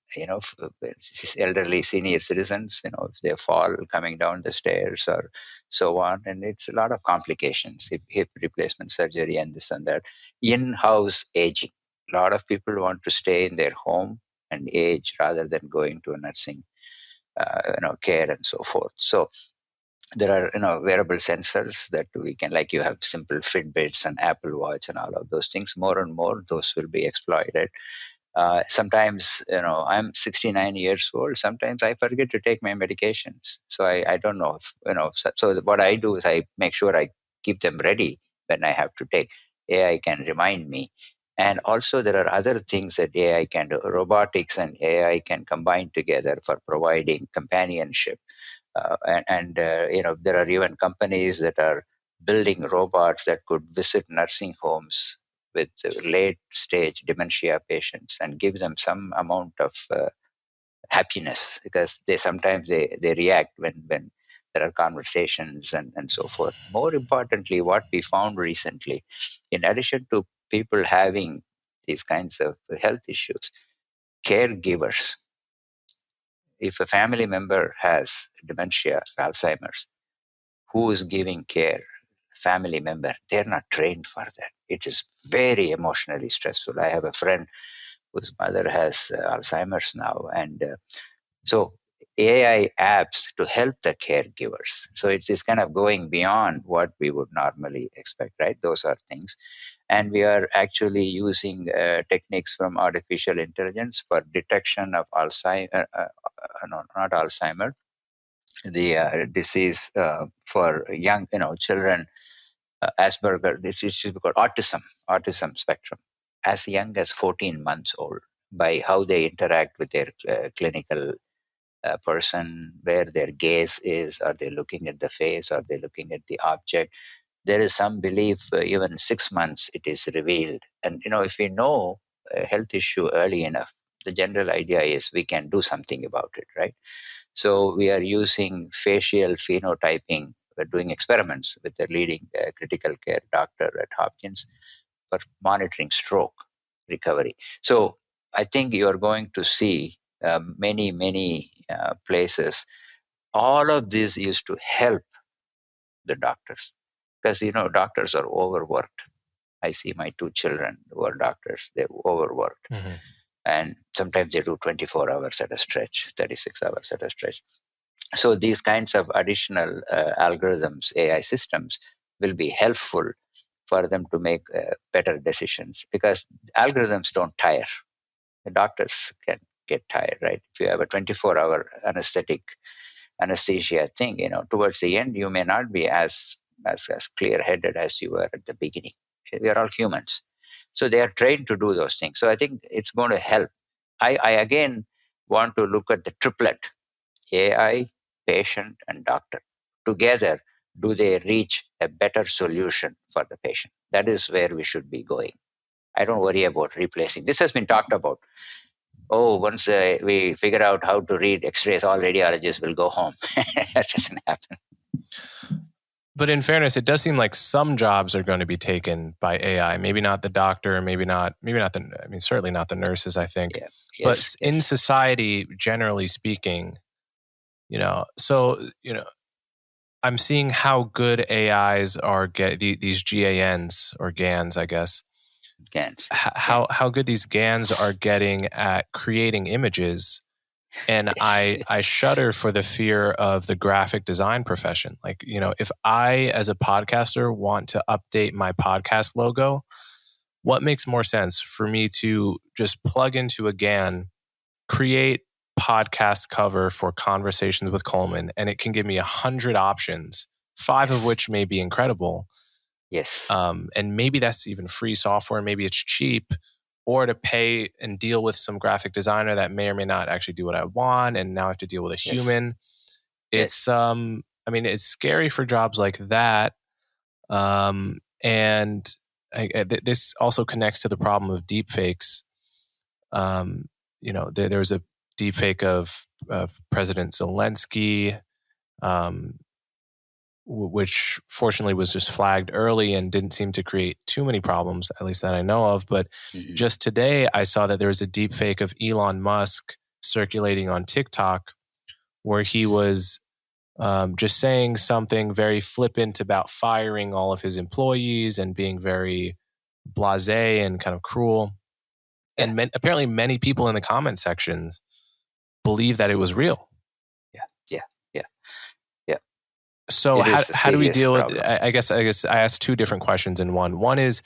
Elderly senior citizens, if they fall coming down the stairs or so on, and it's a lot of complications, hip replacement surgery and this and that. In-house aging. A lot of people want to stay in their home and age rather than going to a nursing, care and so forth. So there are wearable sensors that we can, like you have simple Fitbits and Apple Watch and all of those things. More and more, those will be exploited. Sometimes, I'm 69 years old. Sometimes I forget to take my medications. So I don't know if, so what I do is I make sure I keep them ready when I have to take. AI can remind me. And also there are other things that AI can do. Robotics and AI can combine together for providing companionship. There are even companies that are building robots that could visit nursing homes with late stage dementia patients and give them some amount of happiness, because they sometimes they react when there are conversations and so forth. More importantly, what we found recently, in addition to people having these kinds of health issues, caregivers, if a family member has dementia, Alzheimer's, who is giving care? Family member. They're not trained for that. It is very emotionally stressful. I have a friend whose mother has Alzheimer's now. And so AI apps to help the caregivers. So it's kind of going beyond what we would normally expect, right? Those are things. And we are actually using techniques from artificial intelligence for detection of Alzheimer, no, not Alzheimer, the disease for young, children, Asperger, this is called autism spectrum, as young as 14 months old, by how they interact with their clinical person, where their gaze is. Are they looking at the face? Are they looking at the object? There is some belief even 6 months it is revealed. And if we know a health issue early enough, the general idea is we can do something about it, right? So we are using facial phenotyping. We're doing experiments with the leading critical care doctor at Hopkins for monitoring stroke recovery. So I think you are going to see many places. All of this is to help the doctors, because doctors are overworked. I see my two children who are doctors; they're overworked, and sometimes they do 24 hours at a stretch, 36 hours at a stretch. So these kinds of additional algorithms, AI systems, will be helpful for them to make better decisions, because algorithms don't tire. The doctors can get tired, right? If you have a 24-hour anesthesia thing, towards the end, you may not be as clear-headed as you were at the beginning. We are all humans. So they are trained to do those things. So I think it's going to help. I again want to look at the triplet: AI, patient, and doctor. Together, do they reach a better solution for the patient? That is where we should be going. I don't worry about replacing. This has been talked about. Oh, once we figure out how to read X-rays, all radiologists will go home. That doesn't happen. But in fairness, it does seem like some jobs are going to be taken by AI. Maybe not the doctor, maybe not certainly not the nurses, I think. Yeah. But in society, generally speaking, I'm seeing how good AIs are these GANs or GANs, I guess. GANs. How good these GANs are getting at creating images. And Yes. I shudder for the fear of the graphic design profession. Like, if I, as a podcaster, want to update my podcast logo, what makes more sense for me to just plug into a GAN, create podcast cover for Conversations with Coleman, and it can give me 100 options, 5 of which may be incredible. Yes. And maybe that's even free software. Maybe it's cheap, or to pay and deal with some graphic designer that may or may not actually do what I want, and now I have to deal with a human. It's it's scary for jobs like that. And this also connects to the problem of deepfakes. There was a deepfake of President Zelensky, which fortunately was just flagged early and didn't seem to create too many problems, at least that I know of. But just today, I saw that there was a deepfake of Elon Musk circulating on TikTok, where he was just saying something very flippant about firing all of his employees and being very blasé and kind of cruel. And apparently many people in the comment sections believe that it was real. So how do we deal with it? I guess I asked two different questions in one. One is,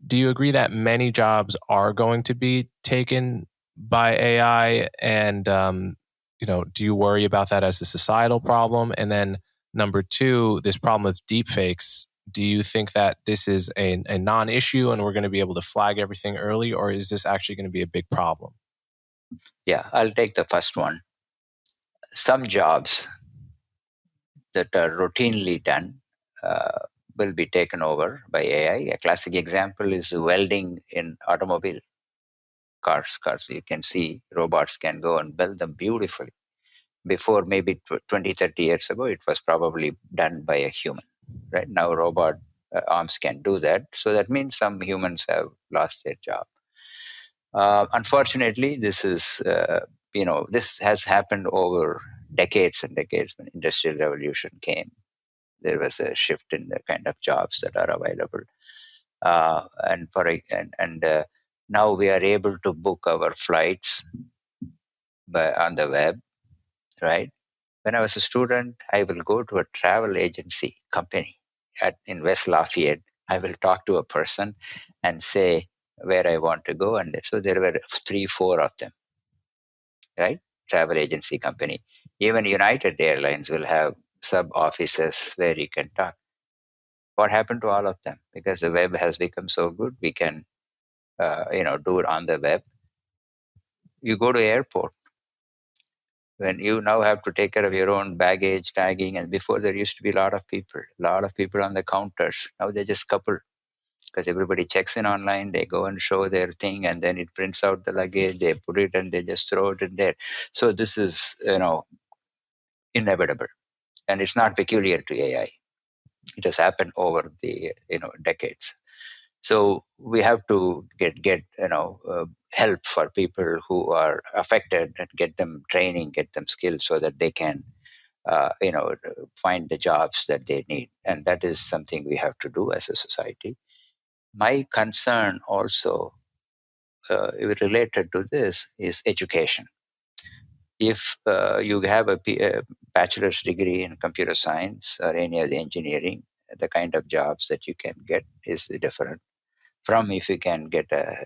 do you agree that many jobs are going to be taken by AI? And, do you worry about that as a societal problem? And then number two, this problem of deepfakes, do you think that this is a non-issue and we're going to be able to flag everything early, or is this actually going to be a big problem? Yeah, I'll take the first one. Some jobs that are routinely done will be taken over by AI. A classic example is welding in automobile cars. You can see robots can go and weld them beautifully. Before maybe 20, 30 years ago, it was probably done by a human. Right now, robot arms can do that. So that means some humans have lost their job. Unfortunately, this is, this has happened over decades and decades. When Industrial Revolution came, there was a shift in the kind of jobs that are available. Now we are able to book our flights on the web, right? When I was a student, I will go to a travel agency company in West Lafayette. I will talk to a person and say where I want to go. And so there were 3, 4 of them, right? Travel agency company. Even United Airlines will have sub offices where you can talk. What happened to all of them? Because the web has become so good, we can, do it on the web. You go to airport, when you now have to take care of your own baggage tagging, and before there used to be a lot of people on the counters. Now they're just couple, because everybody checks in online, they go and show their thing, and then it prints out the luggage, they put it and they just throw it in there. So this is inevitable, and it's not peculiar to AI. It has happened over the decades. So we have to get help for people who are affected, and get them training, get them skills, so that they can find the jobs that they need. And that is something we have to do as a society. My concern also related to this is education. If you have a bachelor's degree in computer science or any of the engineering, the kind of jobs that you can get is different from if you can get a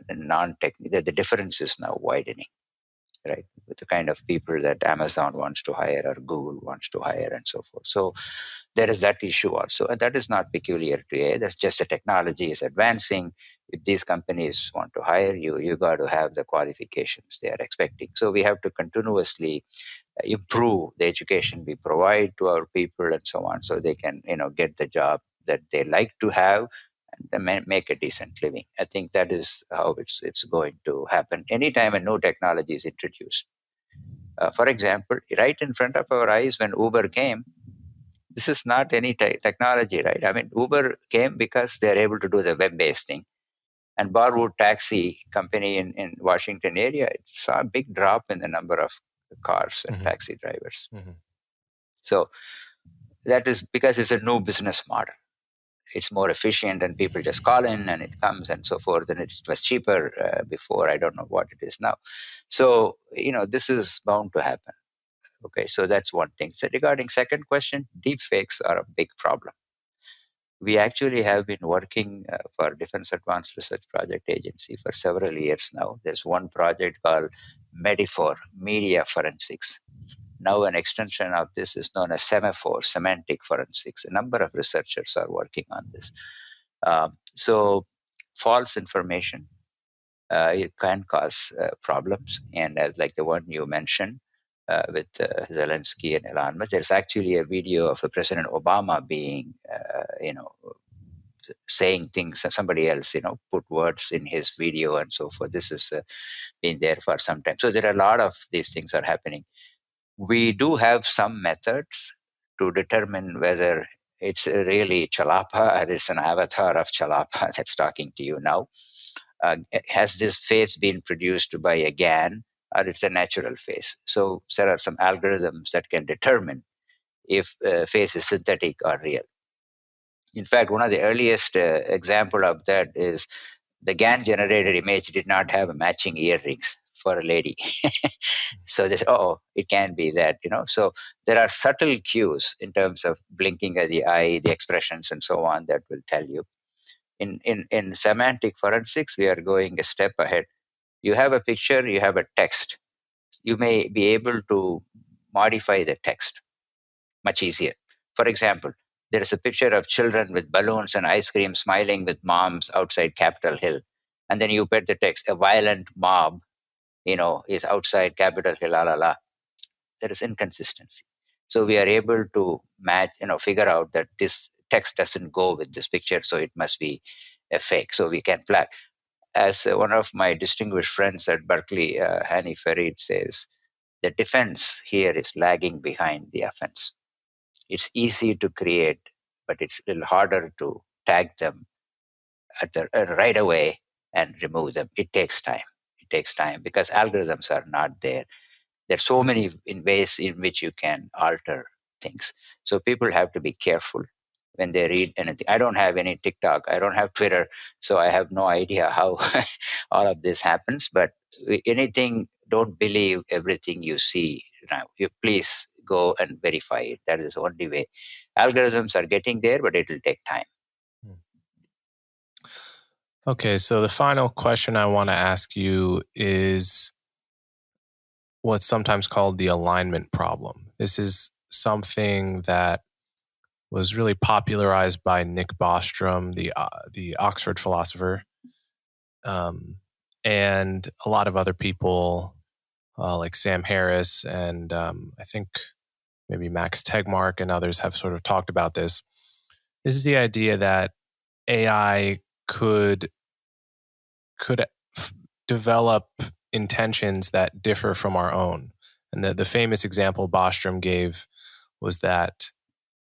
non-technical. The difference is now widening, right? With the kind of people that Amazon wants to hire or Google wants to hire and so forth. So there is that issue also. And that is not peculiar to AI. That's just the technology is advancing. If these companies want to hire you, you got to have the qualifications they are expecting. So we have to continuously improve the education we provide to our people and so on, so they can get the job that they like to have, and then make a decent living. I think that is how it's going to happen anytime a new technology is introduced. For example, right in front of our eyes, when Uber came, this is not any technology, right? I mean, Uber came because they're able to do the web-based thing. And Barwood Taxi Company in Washington area, it saw a big drop in the number of cars and taxi drivers. So that is because it's a new business model. It's more efficient, and people just call in and it comes and so forth. And it was cheaper before. I don't know what it is now. So, this is bound to happen. Okay, so that's one thing. So regarding second question, deepfakes are a big problem. We actually have been working for Defense Advanced Research Project Agency for several years now. There's one project called MEDIFOR, Media Forensics. Now an extension of this is known as SEMAPHOR, Semantic Forensics. A number of researchers are working on this. So false information, it can cause problems. And like the one you mentioned, with Zelensky and Elon Musk. There's actually a video of President Obama being, saying things, and somebody else, put words in his video and so forth. This has been there for some time. So there are a lot of these things are happening. We do have some methods to determine whether it's really Chellappa or it's an avatar of Chellappa that's talking to you now. Has this face been produced by a GAN, or it's a natural face? So there are some algorithms that can determine if face is synthetic or real. In fact, one of the earliest example of that is the GAN generated image did not have matching earrings for a lady. So they say, it can be that, So there are subtle cues in terms of blinking of the eye, the expressions and so on that will tell you. In semantic forensics, we are going a step ahead. You have a picture, you have a text. You may be able to modify the text much easier. For example, there is a picture of children with balloons and ice cream smiling with moms outside Capitol Hill. And then you put the text, a violent mob, is outside Capitol Hill, la la la. There is inconsistency. So we are able to match, figure out that this text doesn't go with this picture, so it must be a fake. So we can flag. As one of my distinguished friends at Berkeley, Hani Farid, says, the defense here is lagging behind the offense. It's easy to create, but it's a little harder to tag them right away and remove them. It takes time. It takes time because algorithms are not there. There's so many ways in which you can alter things. So people have to be careful. when they read anything. I don't have any TikTok. I don't have Twitter. So I have no idea how all of this happens. But anything, don't believe everything you see. Now, you please go and verify it. That is the only way. Algorithms are getting there, but it will take time. Okay, so the final question I want to ask you is what's sometimes called the alignment problem. This is something that was really popularized by Nick Bostrom, the Oxford philosopher, and a lot of other people like Sam Harris and I think maybe Max Tegmark and others have sort of talked about this. This is the idea that AI could develop intentions that differ from our own. And the famous example Bostrom gave was that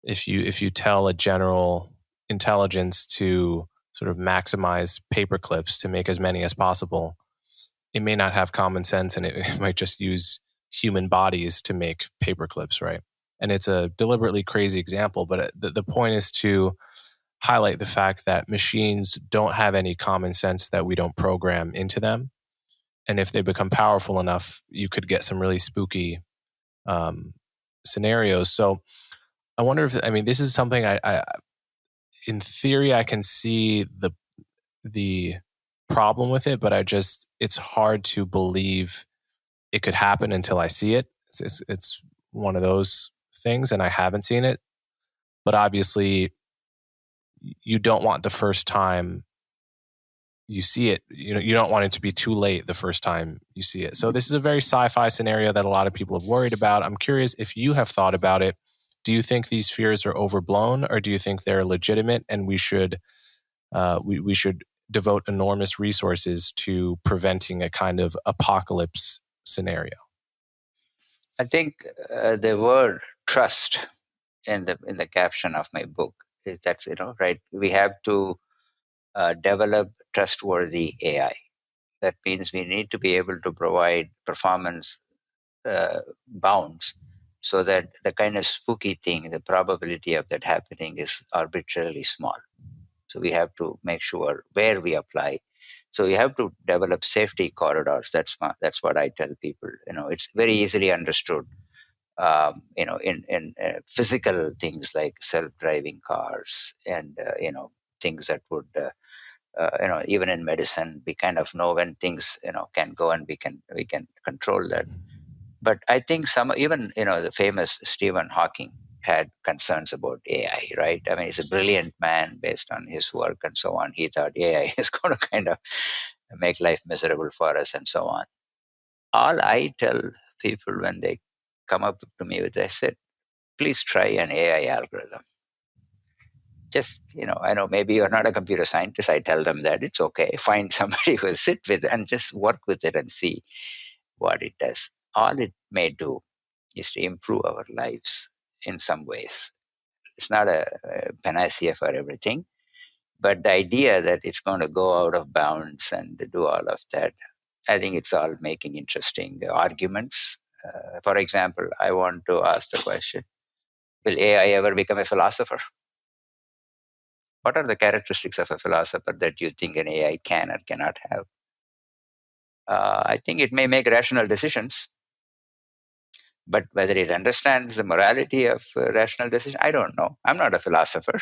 if you tell a general intelligence to sort of maximize paper clips to make as many as possible, it may not have common sense and it might just use human bodies to make paper clips, right? And it's a deliberately crazy example, but the point is to highlight the fact that machines don't have any common sense that we don't program into them. And if they become powerful enough, you could get some really spooky scenarios. So I wonder if, this is something I in theory, I can see the problem with it, but it's hard to believe it could happen until I see it. It's one of those things, and I haven't seen it. But obviously, you don't want the first time you see it, you don't want it to be too late the first time you see it. So this is a very sci-fi scenario that a lot of people have worried about. I'm curious if you have thought about it. Do you think these fears are overblown, or do you think they're legitimate and we should devote enormous resources to preventing a kind of apocalypse scenario? I think the word trust in the caption of my book, that's right. We have to develop trustworthy AI. That means we need to be able to provide performance bounds so that the kind of spooky thing, the probability of that happening is arbitrarily small. So we have to make sure where we apply. So you have to develop safety corridors. That's what I tell people. It's very easily understood. In physical things like self-driving cars and things that would even in medicine we kind of know when things can go, and we can control that. But I think even the famous Stephen Hawking had concerns about AI, right? I mean, he's a brilliant man based on his work and so on. He thought AI is going to kind of make life miserable for us and so on. All I tell people when they come up to me with, I said, please try an AI algorithm. Just, I know maybe you're not a computer scientist. I tell them that it's okay. Find somebody who will sit with it and just work with it and see what it does. All it may do is to improve our lives in some ways. It's not a panacea for everything, but the idea that it's going to go out of bounds and do all of that, I think it's all making interesting arguments. For example, I want to ask the question, will AI ever become a philosopher? What are the characteristics of a philosopher that you think an AI can or cannot have? I think it may make rational decisions, but whether it understands the morality of rational decision, I don't know. I'm not a philosopher.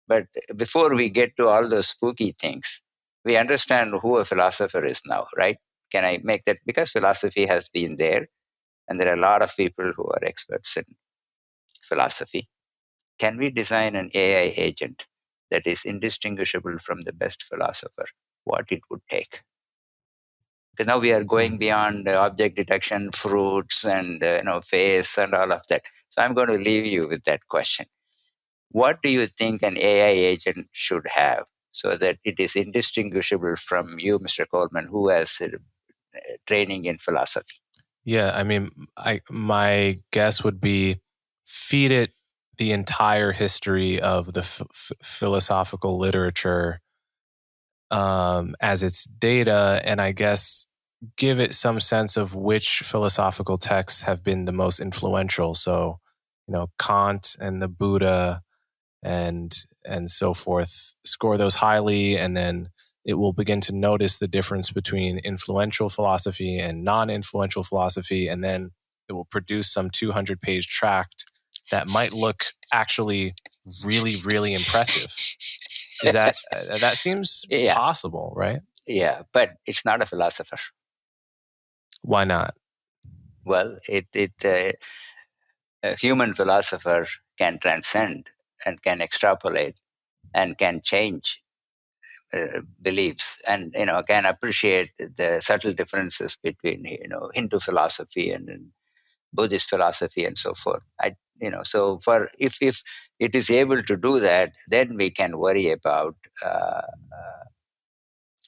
But before we get to all those spooky things, we understand who a philosopher is now, right? Can I make that? Because philosophy has been there, and there are a lot of people who are experts in philosophy. Can we design an AI agent that is indistinguishable from the best philosopher? What it would take? Because now we are going beyond object detection, fruits, and face, and all of that. So I'm going to leave you with that question. What do you think an AI agent should have so that it is indistinguishable from you, Mr. Coleman, who has training in philosophy? Yeah, my guess would be feed it the entire history of the philosophical literature as its data, and I guess give it some sense of which philosophical texts have been the most influential. So, Kant and the Buddha and so forth, score those highly, and then it will begin to notice the difference between influential philosophy and non-influential philosophy, and then it will produce some 200-page tract that might look actually really, really impressive. Is that that seems possible, right? Yeah, but it's not a philosopher. Why not? Well, a human philosopher can transcend and can extrapolate and can change beliefs, and can appreciate the subtle differences between Hindu philosophy and Buddhist philosophy and so forth. So for if it is able to do that, then we can worry about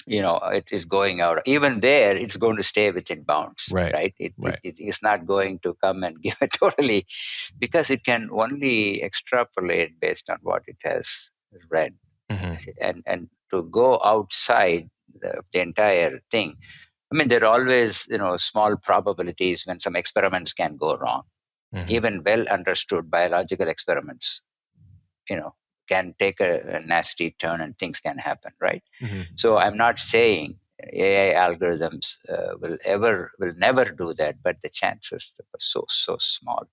it is going out. Even there, it's going to stay within bounds, right? It is not going to come and give a totally, because it can only extrapolate based on what it has read. And to go outside the entire thing, I mean, there are always small probabilities when some experiments can go wrong. Even well understood biological experiments can take a nasty turn and things can happen, right? So I'm not saying AI algorithms will never do that, but the chances are so small.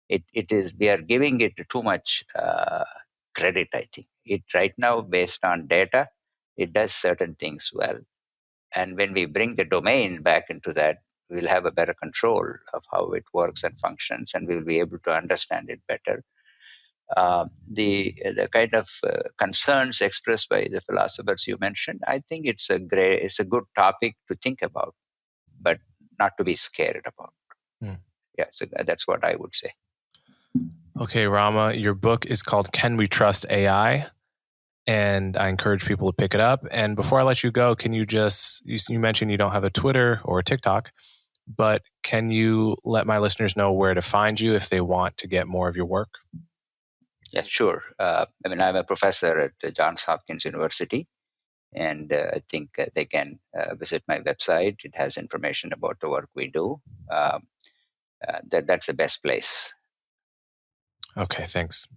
It is, we are giving it too much credit, I think. It right now, based on data, it does certain things well. And when we bring the domain back into that, we'll have a better control of how it works and functions, and we'll be able to understand it better. The kind of concerns expressed by the philosophers you mentioned, I think it's a good topic to think about, but not to be scared about. Yeah, so that's what I would say. Okay, Rama, your book is called Can We Trust AI? And I encourage people to pick it up. And before I let you go, can you you mentioned you don't have a Twitter or a TikTok, but can you let my listeners know where to find you if they want to get more of your work? Yeah, sure. I'm a professor at Johns Hopkins University, and I think they can visit my website. It has information about the work we do. That's the best place. Okay, thanks.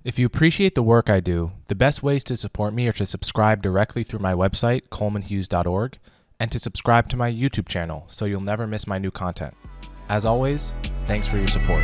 If you appreciate the work I do, the best ways to support me are to subscribe directly through my website, colemanhughes.org, and to subscribe to my YouTube channel so you'll never miss my new content. As always, thanks for your support.